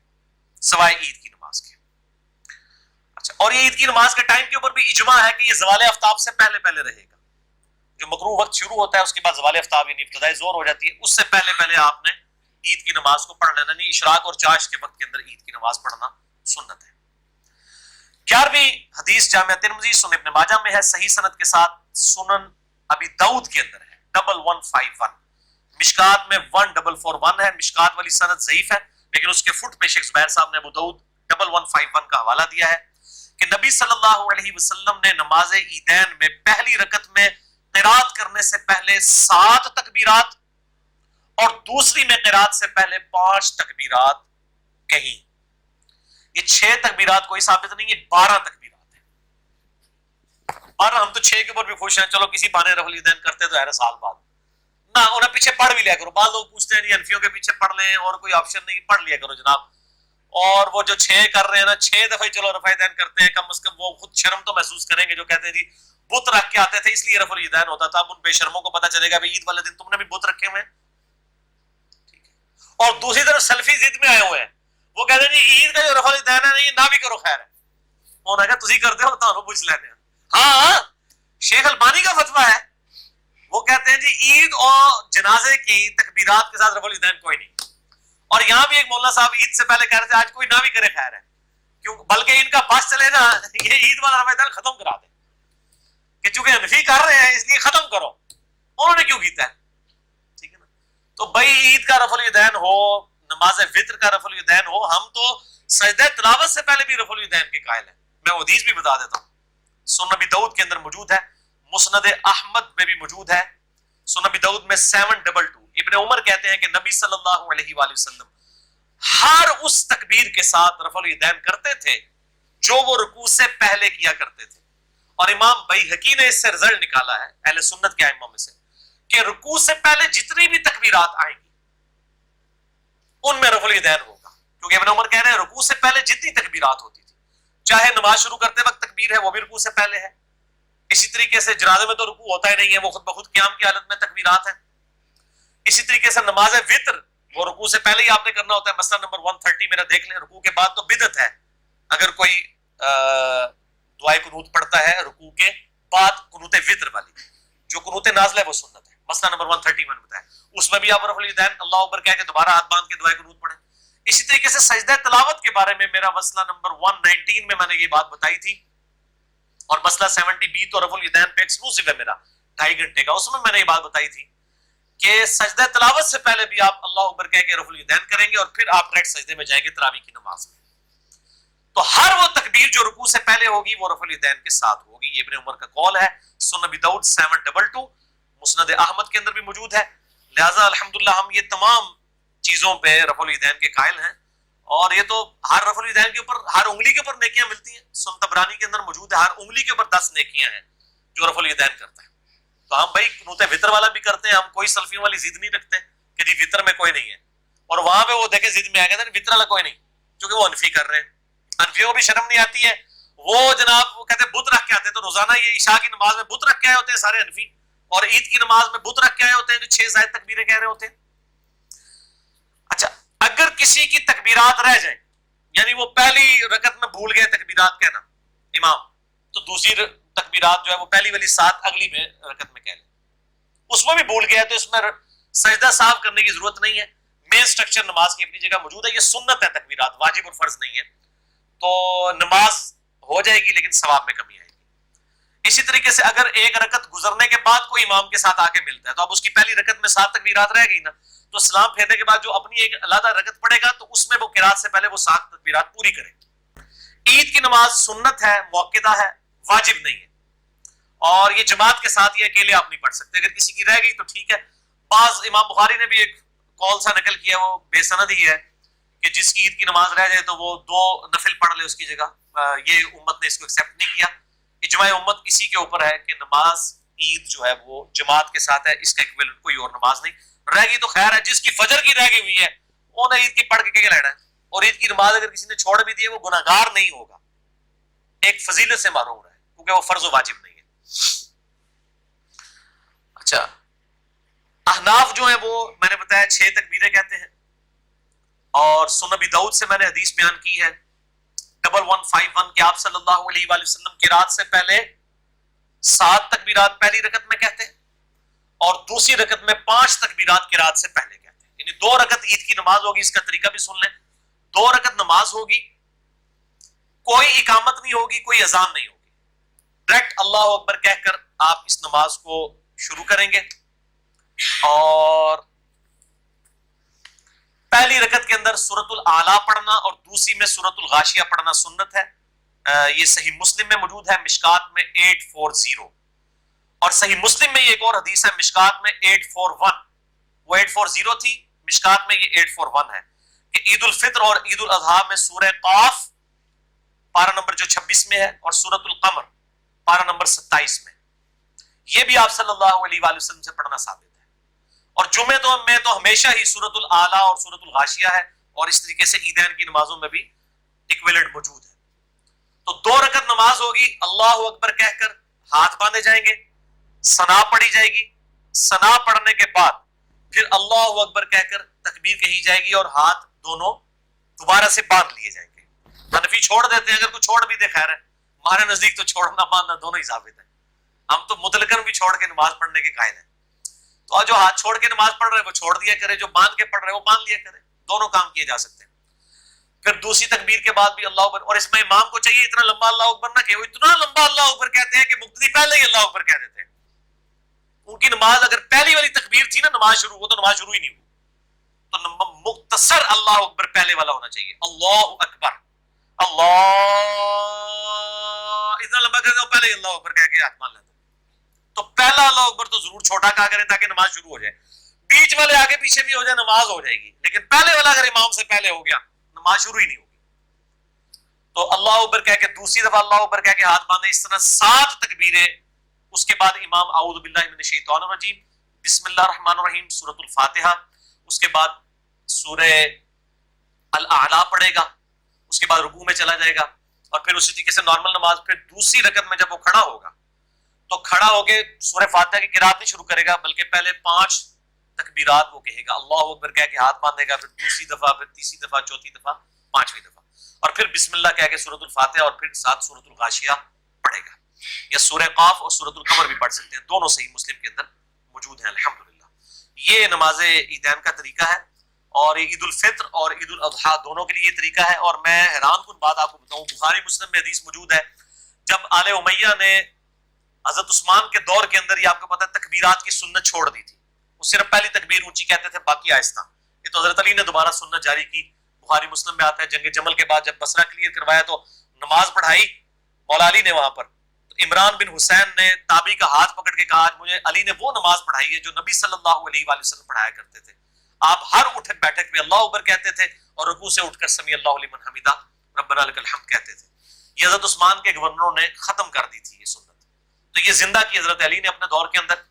सवाए ईद की नमाज के। अच्छा, और ये ईद की नमाज के टाइम के ऊपर भी इजमा है कि ये ज़वाल आफ्ताब से पहले पहले रहेगा। जो मकरूह वक्त शुरू होता है उसके बाद ज़वाल आफ्ताब यानी इब्तिदाई ज़ोर हो जाती है, उससे पहले पहले आपने ईद की नमाज को पढ़ लेना। नहीं, इशराक और चाश के वक्त के अंदर ईद की नमाज पढ़ना सुन्नत है। 11वीं हदीस जामिया तिरमिज़ी सुनन इब्न माजा में है, सही सनद के साथ। सुनन अबी दाऊद के अंदर है 1151, मिशकात में 1441 है। मिशकात वाली सनद ज़ईफ है, लेकिन उसके फुट पे शेख ज़ुबैर साहब ने अबू दाऊद 1151 का हवाला दिया है कि नबी सल्लल्लाहु अलैहि वसल्लम ने नमाज ईदैन में पहली रकत में क़िरात करने से पहले 7 तकबीरात और दूसरी में क़िरात से पहले 5 तकबीरात कही। ये 6 तकबीरात कोई साबित नहीं है, 12 तकबीरात है। 12 हम तो 6 के ऊपर भी खुश हैं, चलो किसी बहाने रफ़ुल ईदैन करते तो है साल बाद ना, उन्हें पीछे पढ़ भी लिया करो। बाद लोग पूछते हैं हनफियों के पीछे पढ़ लें और कोई ऑप्शन नहीं, पढ़ लिया करो जनाब। और वो जो 6 कर रहे हैं ना, 6 दफे चलो रफ़ा ईदैन करते हैं, कम से कम वो खुद शर्म तो महसूस करेंगे। जो कहते हैं जी बुत रख के आते थे इसलिए रफ़ुल ईदैन होता था, अब उन बेशर्मों को पता चलेगा भाई ईद वाले दिन तुमने भी बुत रखे हुए हैं। ठीक है। और दूसरी तरफ सल्फी जिद में आए हुए हैं, वो कहते हैं जी ईद का जो रफ़ुल ईदैन है ये ना भी करो, खैर है। उन्होंने कहा तुसी करते हो तो पूछ लेने। हाँ, शेख अलबानी का फतवा है, वो कहते हैं जी ईद और जनाजे की तकबीरात के साथ रफ़ुल ईदैन कोई नहीं। और यहाँ भी एक मौलाना साहब ईद से पहले कह रहे थे आज कोई ना भी करे, खैर है, क्यों, बल्कि इनका बस चले ना ये ईद वाला रफ़ुल ईदैन खत्म करा दे, कि चूंकि हनफी कर रहे हैं इसलिए खत्म करो। उन्होंने क्यों किया है? ठीक है ना। तो भाई ईद का रफ़ुल ईदैन हो, नमाज फित्र का रफ़ुल ईदैन हो, हम तो सजदे तिलावत से पहले भी रफ़ुल ईदैन के कायल हैं। मैं हदीस भी बता देता हूँ, सुनन नबी दाऊद के अंदर मौजूद है, मुस्नद अहमद में भी मौजूद है। सुनन नबी दाऊद में 722। इब्न उमर कहते हैं कि नबी सल्लल्लाहु अलैहि वसल्लम हर उस तकबीर के साथ रफ़ुल ईदैन करते थे जो वो रुकू से पहले किया करते थे, اور امام बैहकी ने इससे रिजल्ट निकाला है अहले सुन्नत के अइम्मा में से कि रुकू से पहले जितनी भी तकबीरात आएंगी उनमें रफुल यदैन होगा, क्योंकि इब्न उमर कह रहे हैं रुकू से पहले जितनी तकबीरात होती थी, चाहे नमाज शुरू करते वक्त तकबीर है वो भी रुकू से पहले है। इसी तरीके से जनाजे में तो रुकू होता ही नहीं है, वो खुद बखुद क़याम की हालत में तकबीरात है। इसी तरीके से नमाज वित्र वो रुकू से पहले ही आपने करना होता है। मसला नंबर 130 मेरा देख लें, रुकू के बाद तो बिदअत है अगर कोई दुआए कुनूत पढ़ता है रुकू के बाद कुनूत वित्र वाली, जो कुनूत नाज़िल है वो सुन्नत है। मसला नंबर 130 मैंने बताया, उसमें भी आप रफुल यदैन अल्लाह अकबर कह के दोबारा हाथ बांध के दुआए कुनूत पढ़ें। इसी तरीके से सजदा तिलावत के बारे में मेरा मसला नंबर 119 में मैंने ये बात बताई थी, और मसला 70B तो रफुल यदैन पे एक्सक्लूसिव है मेरा 2.5 घंटे का, उसमें मैंने ये बात बताई थी कि सजदा तिलावत से पहले भी आप अल्लाह अकबर कह के रफुल यदैन करेंगे और फिर आप डायरेक्ट सजदे में जाएंगे तरावी की नमाज में। तो हर वो तकबीर जो रुकू से पहले होगी वो रफुल यदैन के साथ होगी। ये इब्न उमर का कौल है, सुनन अबी दाऊद 722, मुस्नद अहमद के अंदर भी मौजूद है। लिहाजा अल्हम्दुलिल्लाह हम ये तमाम चीजों पे रफुल यदैन के कायल हैं, और ये तो हर रफुल यदैन के ऊपर हर उंगली के ऊपर नेकियां मिलती हैं। सुन तबरानी के अंदर मौजूद है, हर उंगली के ऊपर 10 नेकियां हैं जो रफुल यदैन करता है। तो हम भाई कुनूत वितर वाला भी करते हैं, हम कोई सल्फियों वाली जिद नहीं रखते कि जी वितर में कोई नहीं है, और वहां पे वो देखे जिद में आ गया वितर वाला कोई नहीं, क्योंकि वो अनफी कर रहे हैं। अनफियों को भी शर्म नहीं आती है, वो जनाब वो कहते हैं बुत रख के आते हैं, तो रोजाना ये इशा की नमाज में बुत रख के आए होते हैं सारे अनफी, और ईद की नमाज में बुत रख के आए होते हैं जो 6 ज़ायद तकबीरें कह रहे होते हैं। अच्छा, अगर किसी की तकबीरात रह जाए, यानी वो पहली रकत में भूल गए तकबीरात कहना इमाम, तो दूसरी तकबीरात जो है वो पहली वाली 7 अगली में रकत में कह ले, उसमें भी भूल गया तो इसमें सजदा साफ करने की जरूरत नहीं है। मेन स्ट्रक्चर नमाज की अपनी जगह मौजूद है, ये सुन्नत है तकबीरात, वाजिब और फर्ज नहीं है, तो नमाज हो जाएगी लेकिन सवाब में कमी आएगी। इसी तरीके से अगर एक रकत गुजरने के बाद कोई इमाम के साथ आके मिलता है, तो अब उसकी पहली रकत में 7 तकबीरात रह गई ना, तो सलाम फेरने के बाद जो अपनी एक अलग रकत पड़ेगा तो उसमें वो किरात से पहले वो 7 तकबीरात पूरी करे। ईद की नमाज सुन्नत है, मुअक्कदा है, वाजिब नहीं है, और ये जमात के साथ ये अकेले आप नहीं पढ़ सकते। अगर किसी की रह गई तो ठीक है। बाज इमाम बुखारी ने भी एक कौल सा नकल किया, वो बेसनद ही है, कि जिसकी ईद की नमाज रह जाए तो वो 2 नफिल पढ़ ले उसकी जगह। ये उम्मत ने इसको एक्सेप्ट नहीं किया। इजमा उम्मत इसी के ऊपर है कि नमाज ईद जो है वो जमात के साथ है, इसका इक्विवेलेंट कोई और नमाज नहीं। रह गई तो खैर है, जिसकी फजर की रह गई हुई है उन्हें ईद की पढ़ के क्या लेना है, और ईद की नमाज अगर किसी ने छोड़ भी दी है वो गुनाहगार नहीं होगा, एक फजीलत से मारूम है, क्योंकि वो फर्ज वाजिब नहीं है। अच्छा, अहनाफ जो है वो मैंने बताया 6 तकबीरें कहते हैं, और सुनन अबी दाऊद से मैंने हदीस बयान की है 1151 कि आप सल्लल्लाहु अलैहि वसल्लम की रात से पहले 7 तकबीरात पहली रकत में कहते हैं, और दूसरी रकत में 5 तकबीरात की रात से पहले कहते हैं। यानी 2 रकत ईद की नमाज होगी, इसका तरीका भी सुन लें। 2 रकत नमाज होगी, कोई इकामत नहीं होगी, कोई अजान नहीं होगी, डायरेक्ट अल्लाह अकबर कहकर आप इस नमाज को शुरू करेंगे, और पहली रकत के अंदर सूरतुल आला पढ़ना और दूसरी में सूरतुल गाशिया पढ़ना सुन्नत है। ये सही मुस्लिम में मौजूद है, मिशकात में 840, और सही मुस्लिम में ये एक और हदीस है मिशकात में 841, वो 840 थी, मिशकात में ये 841 है कि ईद उल फित्र और ईद उल अजहा में सूरह काफ पारा नंबर जो 26 में है, और सूरतुल कमर पारा नंबर 27 में, ये भी आप सल्लल्लाहु अलैहि वसल्लम से पढ़ना साबित है। और जुमे तो में तो हमेशा ही सूरतुल आला और सूरतुल गाशिया है, और इस तरीके से ईदैन की नमाजों में भी इक्विवेलेंट मौजूद है। तो 2 रकत नमाज होगी, अल्लाह अकबर कहकर हाथ बांधे जाएंगे, सना पढ़ी जाएगी, सना पढ़ने के बाद फिर अल्लाह अकबर कहकर तकबीर कही जाएगी और हाथ दोनों दोबारा से बांध लिए जाएंगे। हनफी छोड़ देते हैं, अगर कोई छोड़ भी दे खैर है, हमारे नजदीक तो छोड़ना बांधना दोनों ही साबित है। हम तो मुतलकन भी छोड़ के नमाज पढ़ने के कायल हैं। तो जो हाथ छोड़ के नमाज पढ़ रहे हैं वो छोड़ दिया करे, जो बांध के पढ़ रहे हैं वो बांध लिया करे, दोनों काम किए जा सकते हैं। फिर दूसरी तकबीर के बाद भी अल्लाह अकबर, और इसमें इमाम को चाहिए इतना लंबा अल्लाह अकबर ना कहे, वो इतना लंबा अल्लाह अकबर कहते हैं कि मुक्तदी पहले ही अल्लाह अकबर कह देते हैं। उनकी नमाज अगर पहली वाली तकबीर थी ना नमाज शुरू, वो तो नमाज शुरू ही नहीं हुई, तो मुख्तसर अल्लाह अकबर पहले वाला होना चाहिए, अल्लाह अकबर, अल्लाह इतना लंबा कर दो पहले ही अल्लाह अकबर कह के हाथ मान लेते। तो पहला अल्लाह अकबर तो जरूर छोटा कहा करें ताकि नमाज शुरू हो जाए, बीच वाले आगे पीछे भी हो जाए नमाज हो जाएगी, लेकिन पहले वाला अगर इमाम से पहले हो गया नमाज शुरू ही नहीं होगी। تو اللہ اکبر کہہ کے دوسری دفعہ اللہ اکبر کہہ کے ہاتھ باندھے، اس طرح 7 تکبیریں. اس کے بعد امام اعوذ باللہ من الشیطان الرجیم، بسم اللہ الرحمن الرحیم، سورۃ الفاتحہ، اس کے بعد سورہ الاعلیٰ پڑھے گا، اس کے بعد رکوع میں چلا جائے گا، اور پھر اسی طریقے سے نارمل نماز. پھر دوسری رکعت میں جب وہ کھڑا ہوگا تو کھڑا ہو کے سورہ فاتحہ کی قرات نہیں شروع کرے گا، بلکہ پہلے 5 تکبیرات وہ کہے گا، اللہ اکبر کہہ کے ہاتھ باندھے گا، پھر دوسری دفعہ، پھر تیسری دفعہ، چوتھی دفعہ، 5ویں دفعہ، اور پھر بسم اللہ کہہ کے سورۃ الفاتحہ اور پھر ساتھ سورۃ الغاشیہ پڑھے گا. یا سورہ قاف اور سورۃ القمر بھی پڑھ سکتے ہیں، دونوں صحیح مسلم کے اندر موجود ہیں الحمدللہ. یہ نماز عیدین کا طریقہ ہے، اور عید الفطر اور عید الاضحیٰ دونوں کے لیے یہ طریقہ ہے. اور میں حیران کن بات آپ کو بتاؤں، بخاری مسلم میں حدیث موجود ہے، جب آل امیہ نے حضرت عثمان کے دور کے اندر، یہ آپ کو پتہ ہے، تکبیرات کی سنت چھوڑ دی تھی، وہ صرف پہلی تکبیر اونچی کہتے تھے، باقی آہستہ. یہ تو حضرت علی نے دوبارہ سنت جاری کی. بخاری مسلم میں آتا ہے جنگ جمل کے بعد جب بصرہ کلیئر کروایا تو نماز پڑھائی مولا علی نے وہاں پر، تو عمران بن حسین نے تابعی کا ہاتھ پکڑ کے کہا مجھے علی نے وہ نماز پڑھائی ہے جو نبی صلی اللہ علیہ وآلہ وسلم پڑھایا کرتے تھے. آپ ہر اٹھک بیٹھک پہ اللہ اکبر کہتے تھے اور رکوع سے اٹھ کر سمی اللہ لمن حمیدہ ربنا لک الحمد کہتے تھے. یہ حضرت عثمان کے گورنروں نے ختم کر دی تھی یہ سنت، تو یہ زندہ کی حضرت علی نے اپنے دور کے اندر.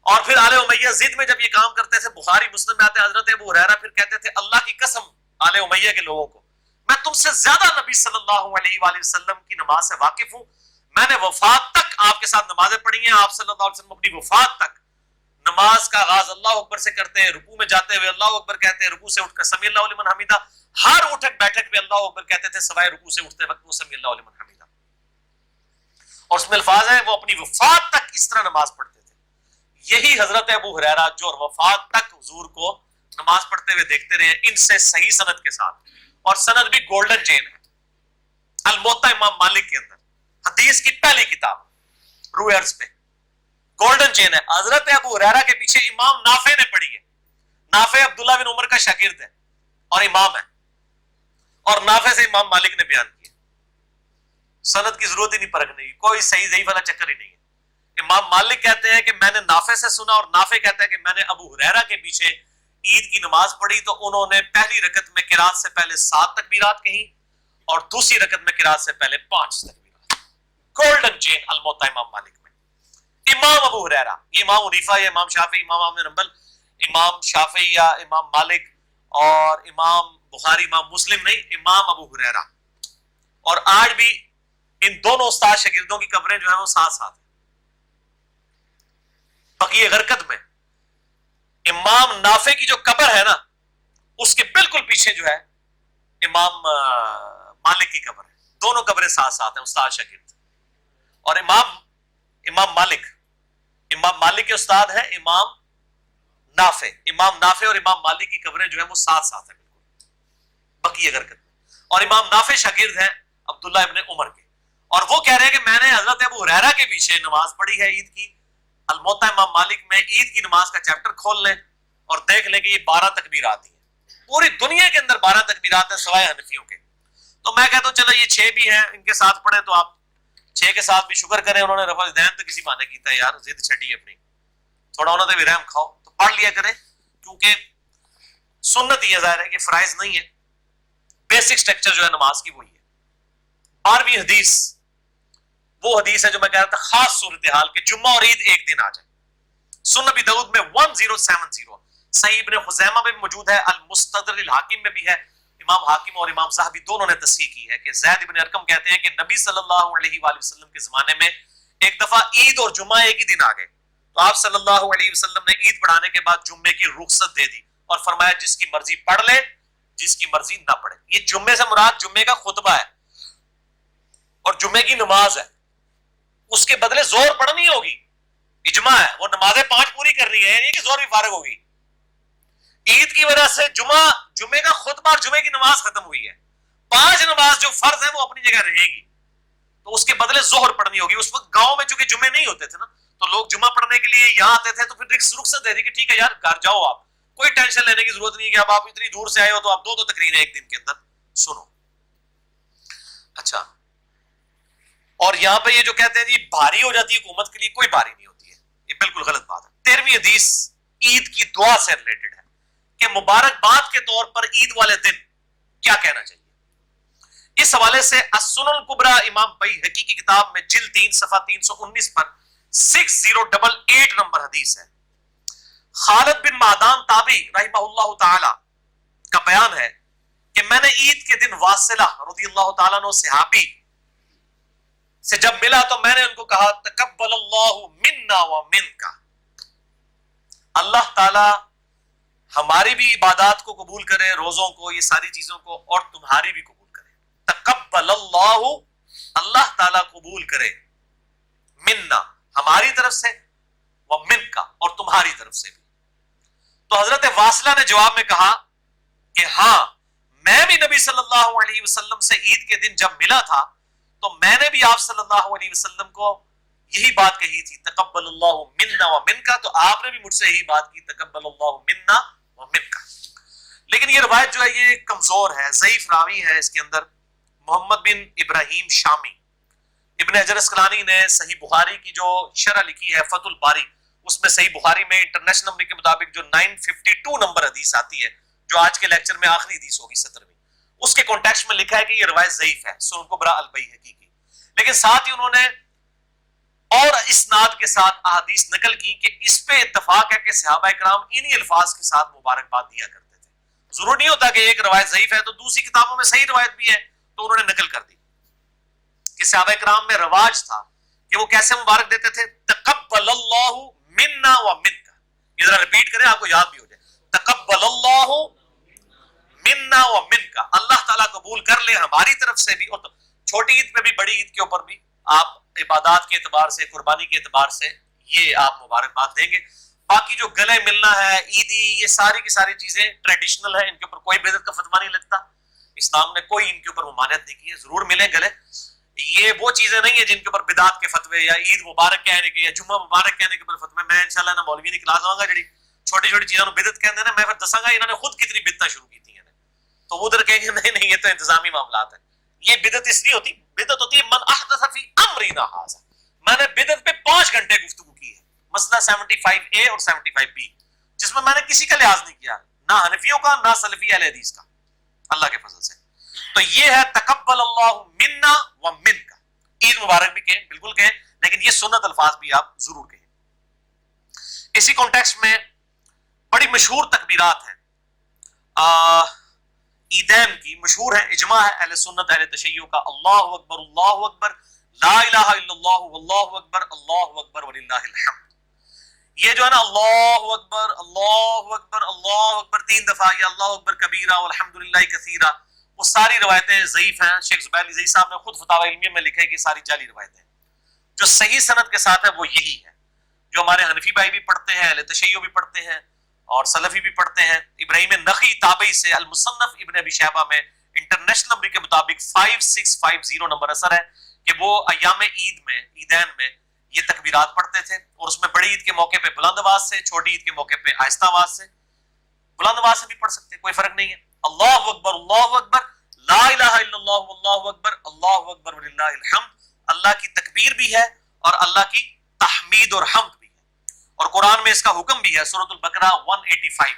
اور پھر آل امیہ ضد میں جب یہ کام کرتے تھے، بخاری مسلم میں آتے ہیں حضرت ابو ہریرہ پھر کہتے تھے اللہ کی قسم آل امیہ کے لوگوں کو، میں تم سے زیادہ نبی صلی اللہ علیہ وآلہ وسلم کی نماز سے واقف ہوں، میں نے وفات تک آپ کے ساتھ نمازیں پڑھی ہیں، آپ صلی اللہ علیہ وسلم اپنی وفات تک نماز کا آغاز اللہ اکبر سے کرتے ہیں، رکوع میں جاتے ہوئے اللہ اکبر کہتے ہیں، رکوع سے اٹھ کر سمی اللہ لمن حمیدہ، ہر اٹھک بیٹھک پہ اللہ اکبر کہتے تھے سوائے رکوع سے اٹھتے وقت وہ سمی اللہ لمن حمیدہ. اور اس میں الفاظ ہیں وہ اپنی وفات تک اس طرح نماز پڑھتے تھے. یہی حضرت ابو ہریرہ جو وفات تک حضور کو نماز پڑھتے ہوئے دیکھتے رہے، ان سے صحیح سند کے ساتھ، اور سند بھی گولڈن چین ہے الموطا امام مالک کے اندر، حدیث کی پہلی کتاب روح ارض پہ گولڈن چین ہے. حضرت ابو ہریرہ کے پیچھے امام نافع نے پڑھی ہے. نافع عبداللہ بن عمر کا شاگرد ہے اور امام ہے، اور نافع سے امام مالک نے بیان کیا. سند کی ضرورت ہی نہیں پرکھنے کی، کوئی صحیح ضعیف والا چکر ہی نہیں ہے. امام مالک کہتے ہیں کہ میں نے نافع سے سنا، اور نافع کہتا ہے کہ میں نے ابو ہریرہ کے پیچھے عید کی نماز پڑھی تو انہوں نے پہلی رکعت میں قرات سے پہلے 7 تکبیرات کہیں اور دوسری رکعت میں قرات سے پہلے 5 تکبیرات. گولڈن چین الموطا امام مالک میں. امام ابو ہریرہ، یہ امام حنیفہ یا امام شافعی، امام احمد بن حنبل، امام شافعی یا امام مالک اور امام بخاری امام مسلم نہیں، امام ابو ہریرہ. اور آج بھی ان دونوں استاد شاگردوں کی قبریں جو ہیں وہ ساتھ ساتھ ہیں. بقیہ غرقد میں امام نافع کی جو قبر ہے نا، اس کے بالکل پیچھے جو ہے امام مالک کی قبر ہے. دونوں قبریں ساتھ ساتھ ہیں، استاد شاگرد. اور امام مالک کے استاد ہیں امام نافع اور امام مالک کی قبریں جو ہیں وہ ساتھ ساتھ ہیں بالکل بقیہ غرقد میں. اور امام نافع شاگرد ہیں عبداللہ ابن عمر کے، اور وہ کہہ رہے ہیں کہ میں نے حضرت ابو ہریرہ کے پیچھے نماز پڑھی ہے عید کی. الموطا امام مالک میں عید کی نماز کا چیپٹر کھول لیں اور دیکھ لیں کہ یہ 12 تکبیرات ہیں. پوری دنیا کے اندر 12 تکبیرات ہیں سوائے حنفیوں کے. تو میں کہتا ہوں چلو یہ 6 بھی ہیں، ان کے ساتھ پڑھیں تو آپ 6 کے ساتھ بھی شکر کریں. انہوں نے رفع دین تو کسی معنی کیتا ہے یار، ضد چھڑی اپنی، تھوڑا انہوں نے بھی رحم کھاؤ تو پڑھ لیا کریں، کیونکہ سنت یہ ظاہر ہے کہ فرائض نہیں ہے، بیسک سٹرکچر جو ہے نماز کی وہی ہے. 12ویں حدیث وہ حدیث ہے جو میں کہہ رہا تھا خاص صورتحال کہ جمعہ اور عید ایک دن آ جائے. سنن ابی داؤد میں 1070، صحیح ابن خزیمہ میں بھی موجود ہے، المستدرک الحاکم میں بھی ہے. امام حاکم اور امام ذہبی دونوں نے تصحیح کی ہے کہ زید ابن ارقم کہتے ہیں کہ نبی صلی اللہ علیہ وآلہ وسلم کے زمانے میں ایک دفعہ عید اور جمعہ ایک ہی دن آ گئے، تو آپ صلی اللہ علیہ وسلم نے عید پڑھانے کے بعد جمعے کی رخصت دے دی اور فرمایا جس کی مرضی پڑھ لے، جس کی مرضی نہ پڑھے. یہ جمعے سے مراد جمعے کا خطبہ ہے اور جمعے کی نماز ہے، اس کے بدلے زور پڑھنی ہوگی. اجماع ہے وہ نمازیں 5 پوری کرنی ہے، یعنی کہ زور بھی فارغ ہوگی. عید کی وجہ سے جمعے کا خطبہ اور جمعے کی نماز ختم ہوئی ہے. 5 نماز جو فرض ہے وہ اپنی جگہ رہے گی، تو اس کے بدلے ظہر پڑھنی ہوگی. اس وقت گاؤں میں چونکہ جمعے نہیں ہوتے تھے نا، تو لوگ جمعہ پڑھنے کے لیے یہاں آتے تھے، تو پھر رخصت دے دی کہ ٹھیک ہے یار گھر جاؤ، آپ کوئی ٹینشن لینے کی ضرورت نہیں ہے کہ اب آپ اتنی دور سے آئے ہو تو آپ 2 تقریریں ایک دن کے اندر سنو. اچھا، اور یہاں پہ یہ جو کہتے ہیں جی بھاری ہو جاتی ہے حکومت کے لیے، کوئی بھاری نہیں ہوتی ہے، یہ بالکل غلط بات ہے. 13ویں حدیث عید کی دعا سے ریلیٹڈ ہے کہ مبارکباد کے طور پر عید والے دن کیا کہنا چاہیے. इस हवाले से as-सुनन कुबरा इमाम बैहकी की किताब में जिल्द 3 सफा 319 पर 6088 नंबर हदीस है। खालिद बिन मादान ताबी रहिमहुल्लाह ताला का बयान है कि मैंने ईद के दिन वासिला रज़ियल्लाहु ताला अन्हु सहाबी से जब मिला तो मैंने उनको कहा तकब्बलल्लाहु मिन्ना व मिनका, अल्लाह ताला हमारी भी इबादत को कबूल करे, रोजों को, ये सारी चीजों को, और तुम्हारी भी कबूल करे। तकब्बलल्लाहु, अल्लाह ताला कबूल करे, मिन्ना हमारी तरफ से, व मिनका और तुम्हारी तरफ से भी। तो हजरत वासिला ने जवाब में कहा कि हाँ, मैं भी नबी सल्लल्लाहु अलैहि वसल्लम से ईद के दिन जब मिला था तो मैंने भी आप सल्लल्लाहु अलैहि वसल्लम को यही बात कही थी, तकब्बलल्लाहु मिन्ना व मिनका, तो आपने भी मुझसे यही बात की, तकब्बलल्लाहु मिन्ना व मिनका। लेकिन ये रवायत जो है ये कमजोर है, ज़ईफ रावी है इसके अंदर, मोहम्मद बिन इब्राहिम शामी। इब्न हजर अस्कलानी ने सही बुखारी की जो शरह लिखी है फतुल बारी, उसमें सही बुखारी में इंटरनेशनल नंबर के मुताबिक जो 952 नंबर हदीस आती है, जो आज के लेक्चर में आखिरी हदीस होगी 17वीं, उसके कॉन्टेक्स्ट में लिखा है कि ये रवायत ज़ईफ है, सुनन कुबरा अल बैहकी की। लेकिन साथ ही उन्होंने और इस्नाद के साथ अहादीस नकल की कि इस पे इत्तफाक है कि सहाबा इकराम इन्हीं अल्फाज के साथ मुबारकबाद दिया करते थे। जरूरी नहीं होता कि एक रवायत ज़ईफ है तो दूसरी किताबों में सही रवायत भी है तो उन्होंने नकल कर दी कि सहाबा इकराम में रवाज था कि वो कैसे मुबारक देते थे, तकब्बलल्लाहु मिन्ना व मिनका। ये जरा रिपीट करें, आपको याद भी हो जाए, तकब्बलल्लाहु मिन्ना व मिनका, अल्लाह ताला कबूल कर ले हमारी तरफ से भी। और तो छोटी ईद पे भी बड़ी ईद के ऊपर भी आप इबादत के एतबार से, कुर्बानी के एतबार से ये आप मुबारकबाद देंगे। बाकी जो गले मिलना है, ईदी, ये सारी की सारी चीजें ट्रेडिशनल है, इनके ऊपर कोई बिदअत का फतवा नहीं लगता, इस्लाम ने कोई इनके ऊपर ममानियत नहीं की है। जरूर मिले गले, ये वो चीजें नहीं है जिनके ऊपर बिदात के फतवे या ईद मुबारक कहने के या जुम्मा मुबारक कहने के ऊपर फतवे। मैं इंशाल्लाह ना मौलवी की क्लास आऊंगा जी छोटी छोटी चीजों बिदत कहते हैं ना, मैं फिर दसांगा इन्होंने खुद कितनी बिदता शुरू की थी, तो उधर कहेंगे नहीं नहीं ये तो इंतजामी मामलात है। ये बिदत इसलिए होती, बिदत होती है मन अहदथ फी अमरिना हाज़ा, मैंने बिदत पे 5 घंटे गुफ्तगू की है, मसला 75A और 75B, जिसमें मैंने किसी का लिहाज नहीं किया, ना हनफियों का ना सलफी अहले हदीस का, अल्लाह के फजल से। तो ये है तकब्बलल्लाहु मिन्ना व मिनका। ईद मुबारक भी कहें, बिल्कुल कहें, लेकिन ये सुन्नत अल्फाज भी आप जरूर कहें। इसी कॉन्टेक्स्ट में बड़ी मशहूर तकबीरात हैं ईदैन की, मशहूर है, इजमा है अहले सुन्नत अहले तशय्युअ का, अल्लाहु अकबर, ला इलाहा इल्लल्लाह, वल्लाहु अकबर वलिल्लाहिल हम्द। ये जो है ना अल्लाहु अकबर, अल्लाहु अकबर, अल्लाहु अकबर 3 दफा, या अल्लाहु अकबर कबीरा वल्हम्दुलिल्लाहि कसीरा, वो सारी रवायतें ज़ईफ हैं। शेख ज़ुबैर ज़ई साहब ने खुद फतावा इल्मिया में लिखा है कि सारी जाली रवायतें। जो सही सनद के साथ है वो यही है, जो हमारे हनफी भाई भी पढ़ते हैं, अहले तशय्युअ भी पढ़ते हैं और सलफी भी पढ़ते हैं। इब्राहिम नखी ताबई से अल मुसन्नफ इब्न अबी शैबा में इंटरनेशनल नंबर के मुताबिक 5650 नंबर असर है कि वो अय्याम ईद में, ईदैन में ये तकबीरात पढ़ते थे, और उसमें बड़ी ईद के मौके पे बुलंद आवाज से, छोटी ईद के मौके पे आहिस्ता आवाज से, बुलंद आवाज से भी पढ़ सकते हैं, कोई फर्क नहीं है। अल्लाहु अकबर, ला इलाहा इल्लल्लाह, वल्लाहु अकबर वलिल्लाहिल हम्द, अल्लाह की तकबीर भी है और अल्लाह की तहमीद और हम्द भी है। और कुरान में इसका हुक्म भी है, सूरतुल बकरा 185,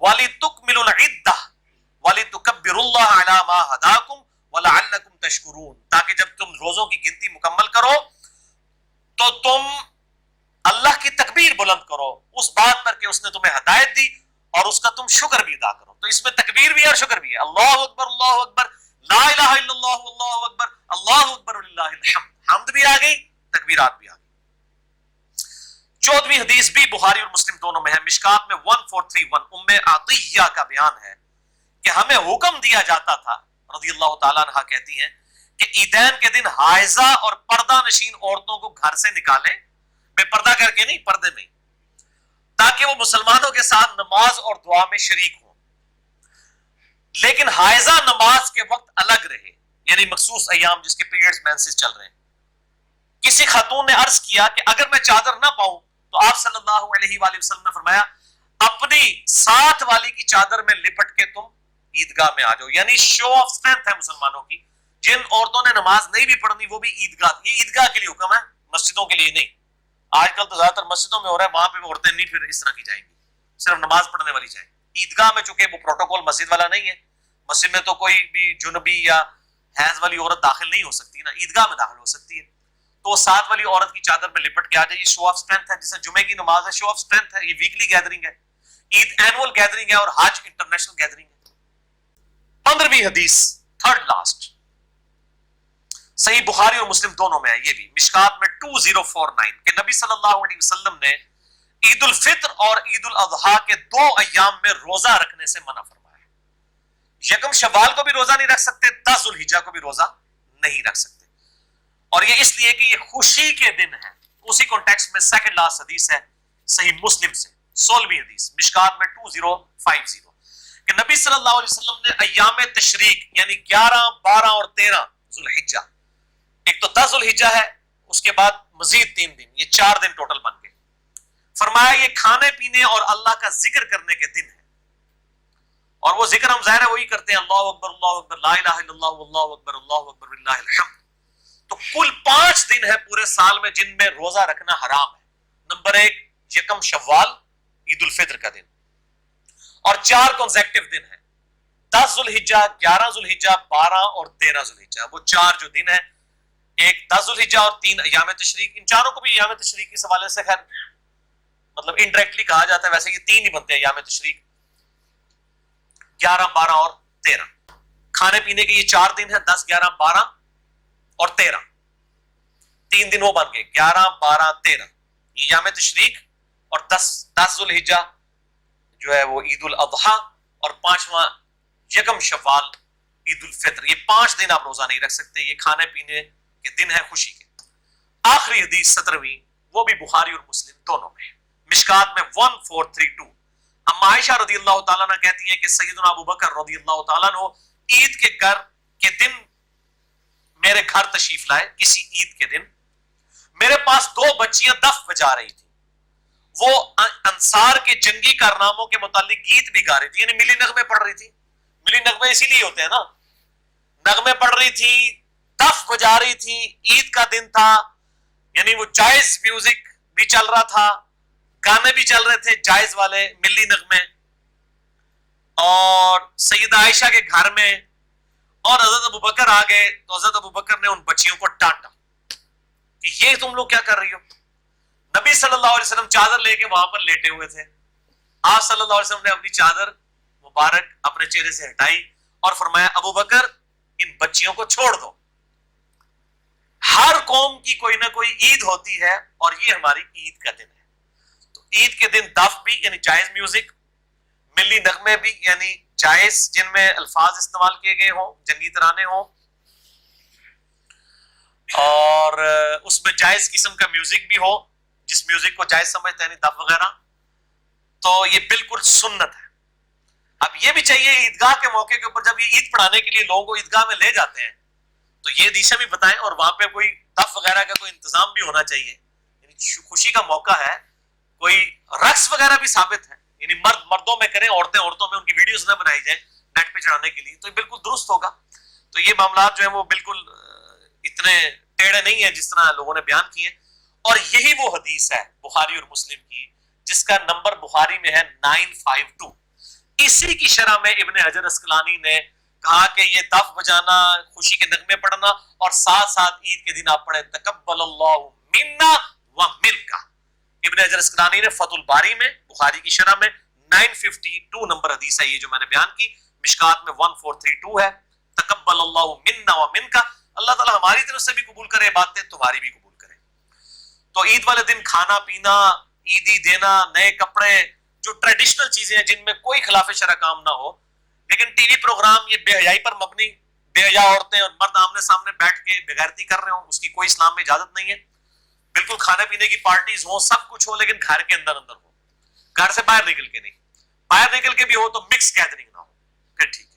वलितुकमिलुल इद्दह वलितुकब्बिरुल्लाह अला मा हदाकुम वलअल्लकुम तशकुरून, ताकि जब तुम रोजों की गिनती मुकम्मल करो तो तुम अल्लाह की तकबीर बुलंद करो उस बात पर कि उसने तुम्हें हिदायत दी, और उसका तुम शुक्र भी अदा करो। तो इसमें तकबीर भी है और शुक्र भी है। अल्लाहु अकबर, ला इलाहा इल्लल्लाह, अल्लाहु अकबर वलिल्लाहिल हम्द, हम्द भी आ गई, तकबीरात भी आ गई। 14वीं हदीस भी बुखारी और मुस्लिम दोनों में है, मिशकात में 1431, उम्मे आतिया का बयान है कि हमें हुक्म दिया जाता था, रज़ियल्लाहु ताला अन्हा कहती हैं, कि ईदैन के दिन हाइजा और पर्दा नशीन औरतों को घर से निकालें, बेपर्दा करके नहीं, पर्दे में, ताकि वो मुसलमानों के साथ नमाज और दुआ में शरीक हो, लेकिन हाइजा नमाज के वक्त अलग रहे, यानी मखसूस अय्याम जिसके पीरियड्स मेंसेस चल रहे हैं। किसी खातून ने अर्ज किया कि अगर मैं चादर ना पाऊं तो आप सल्लल्लाहु अलैहि वसल्लम ने फरमाया, अपनी साथ वाली की चादर में लिपट के तुम ईदगाह में आ जाओ, यानी शो ऑफ स्ट्रेंथ है मुसलमानों की। जिन औरतों ने नमाज नहीं भी पढ़नी वो भी ईदगाह, ये ईदगाह के लिए हुक्म है, मस्जिदों के लिए नहीं। आजकल तो ज्यादातर मस्जिदों में हो रहा है, वहां पे औरतें नहीं फिर इस तरह की जाएंगी, सिर्फ नमाज पढ़ने वाली जाएंगी। ईदगाह में चूंकि वो प्रोटोकॉल मस्जिद वाला नहीं है, मस्जिद में तो कोई भी जुनबी या हैज वाली औरत दाखिल नहीं हो सकती ना, ईदगाह में दाखिल हो सकती है। तो साथ वाली औरत की चादर में लिपट के आ जाए, ये शो ऑफ स्ट्रेंथ है। जैसे जुमे की नमाज है, शो ऑफ स्ट्रेंथ है। ये वीकली गैदरिंग है, ईद एनुअल गैदरिंग है, और हज इंटरनेशनल गैदरिंग है। 15वीं हदीस, थर्ड लास्ट, सही बुखारी और मुस्लिम दोनों में है, ये भी मिशकात में 2049 के नबी सल्लल्लाहु अलैहि वसल्लम ने ईद उल फित्र और ईद उल अजहा के 2 अय्याम में रोजा रखने से मना फरमाया है। यकम शव्वाल को भी रोजा नहीं रख सकते, 10 जुल्हिज्जा को भी रोजा नहीं रख सकते, और ये इसलिए कि ये खुशी के दिन है। उसी कॉन्टेक्स्ट में सेकंड लास्ट हदीस है सही मुस्लिम से, 16वीं हदीस मिशकात में 2050 कि नबी सल्लल्लाहु अलैहि वसल्लम ने अय्याम तशरीक यानी 11, 12 और 13 जुल्हिज्जा, एक तो 10 जुल्हिज्जा है, उसके बाद मजीद 3 दिन, ये 4 दिन टोटल बन गए। फरमाया ये खाने पीने और अल्लाह का जिक्र करने के दिन है, और वो जिक्र हम ज़ाहिर है वही करते हैं, अल्लाहु अकबर, ला इलाहा इल्लल्लाह, वल्लाहु अकबर, वलिल्लाहिल हम्द। तो कुल 5 दिन है पूरे साल में जिनमें रोजा रखना हराम है। नंबर 1 यकम शव्वाल, ईद उल फित्र का दिन, और 4 कॉन्सेक्टिव दिन है, 10 जुल्हिज्जा, 11 जुल्हिज्जा, 12 और 13 जुल्हिज्जा। वो 4 जो दिन है, एक 10 जुल्हिज्जा और 3 अय्याम तशरीक, इन चारों को भी अय्याम तशरीक के हवाले से खैर मतलब इनडायरेक्टली कहा जाता है, वैसे ये 3 ही बनते हैं अय्याम तशरीक, 11, 12 और 13। खाने पीने के ये 4 दिन है, 10, 11, 12 और 13, 3 दिन वो बन गए, 11, 12, 13 ये अय्याम तशरीक, और 10 जुल्हिज्जा जो है वो ईद उल अजहा, और 5वां यकम शव्वाल ईद उल फित्र। ये 5 दिन आप रोजा नहीं रख सकते, ये खाने पीने के दिन है, खुशी के। आखिरी हदीस 17वीं, वो भी बुखारी और मुस्लिम दोनों में, मिशकात में 1432। अम्मा आयशा रदियल्लाहु ताला अन्हा कहती हैं कि सैयदना अबू बकर रदियल्लाहु ताला अन्हु ईद के घर के दिन मेरे घर तशरीफ लाए। किसी ईद के दिन मेरे पास 2 बच्चियां दफ बजा रही थी, वो अंसार के जंगी कारनामों के मुतालिक गीत भी गा रही थी, यानी मिली नगमे पढ़ रही थी। मिली नगमे इसीलिए होते हैं ना, नगमे पढ़ रही थी, दफ बजा रही थी, ईद का दिन था, यानी वो जायज म्यूजिक भी चल रहा था, गाने भी चल रहे थे जायज वाले मिली नगमे, और सैयदा आयशा के घर में, और हजरत अबू बकर आ गए तो हजरत अबू बकर ने उन बच्चियों को डांटा कि ये तुम लोग क्या कर रही हो। नबी सल्लल्लाहु अलैहि वसल्लम चादर लेके वहां पर लेटे हुए थे। आप सल्लल्लाहु अलैहि वसल्लम ने अपनी चादर मुबारक अपने चेहरे से हटाई और फरमाया, अबू बकर इन बच्चियों को छोड़ दो। हर कौम की कोई ना कोई ईद होती है, और ये हमारी ईद का दिन है। तो ईद के दिन दफ भी यानी जायज म्यूजिक, मिली नगमे भी यानी जायज जिनमें अल्फाज इस्तेमाल किए गए हों, जंगी तराने हों, और उसमें जायज किस्म का म्यूजिक भी हो, जिस म्यूजिक को जायज समझते हैं दफ वगैरह, तो ये बिल्कुल सुन्नत है। अब ये भी चाहिए ईदगाह के मौके के ऊपर जब ये ईद पढ़ाने के लिए लोगों को ईदगाह में ले जाते हैं तो ये दिशा भी बताएं, और वहां पे कोई दफ वगैरह का कोई इंतजाम भी होना चाहिए। यानी खुशी का मौका है, कोई रक्स वगैरह भी साबित है, यानी मर्द मर्दों में करें, औरतें औरतों में, उनकी वीडियोस ना बनाई जाए नेट पे चढ़ाने के लिए, तो ये बिल्कुल दुरुस्त होगा। तो ये मामला जो है वो बिल्कुल इतने टेढ़े नहीं है जिस तरह लोगों ने बयान किए। और यही वो हदीस है बुखारी और मुस्लिम की जिसका नंबर बुखारी में है 952। इसी की शरह में इब्ने हजर अस्कलानी ने कहा कि ये दफ बजाना, खुशी के नगमे पढ़ना, और साथ साथ ईद के दिन आप पढ़े तकब्बलल्लाहु मिन्ना व मिनका। इब्ने हजर अस्कलानी ने फतुल बारी में बुखारी की शरह में 952 नंबर हदीस है ये जो मैंने बयान की, मिशकात में 1432 है, तकब्बलल्लाहु मिन्ना व मिनका। अल्लाह ताला हमारी तरफ से भी कबूल करे बातें, तुम्हारी भी कबूल करे। तो ईद वाले दिन खाना पीना, ईदी देना, नए कपड़े, जो ट्रेडिशनल चीजें हैं जिनमें कोई खिलाफ शरअ काम ना हो, लेकिन टीवी प्रोग्राम ये बेहयाई पर मबनी, बेहया औरतें और मर्द आमने सामने बैठ के बेगैरती कर रहे हो, उसकी कोई इस्लाम में इजाजत नहीं है। बिल्कुल खाने पीने की पार्टीज हो, सब कुछ हो, लेकिन घर के अंदर अंदर हो, घर से बाहर निकल के नहीं। बाहर निकल के भी हो तो मिक्स गैदरिंग ना हो, फिर ठीक।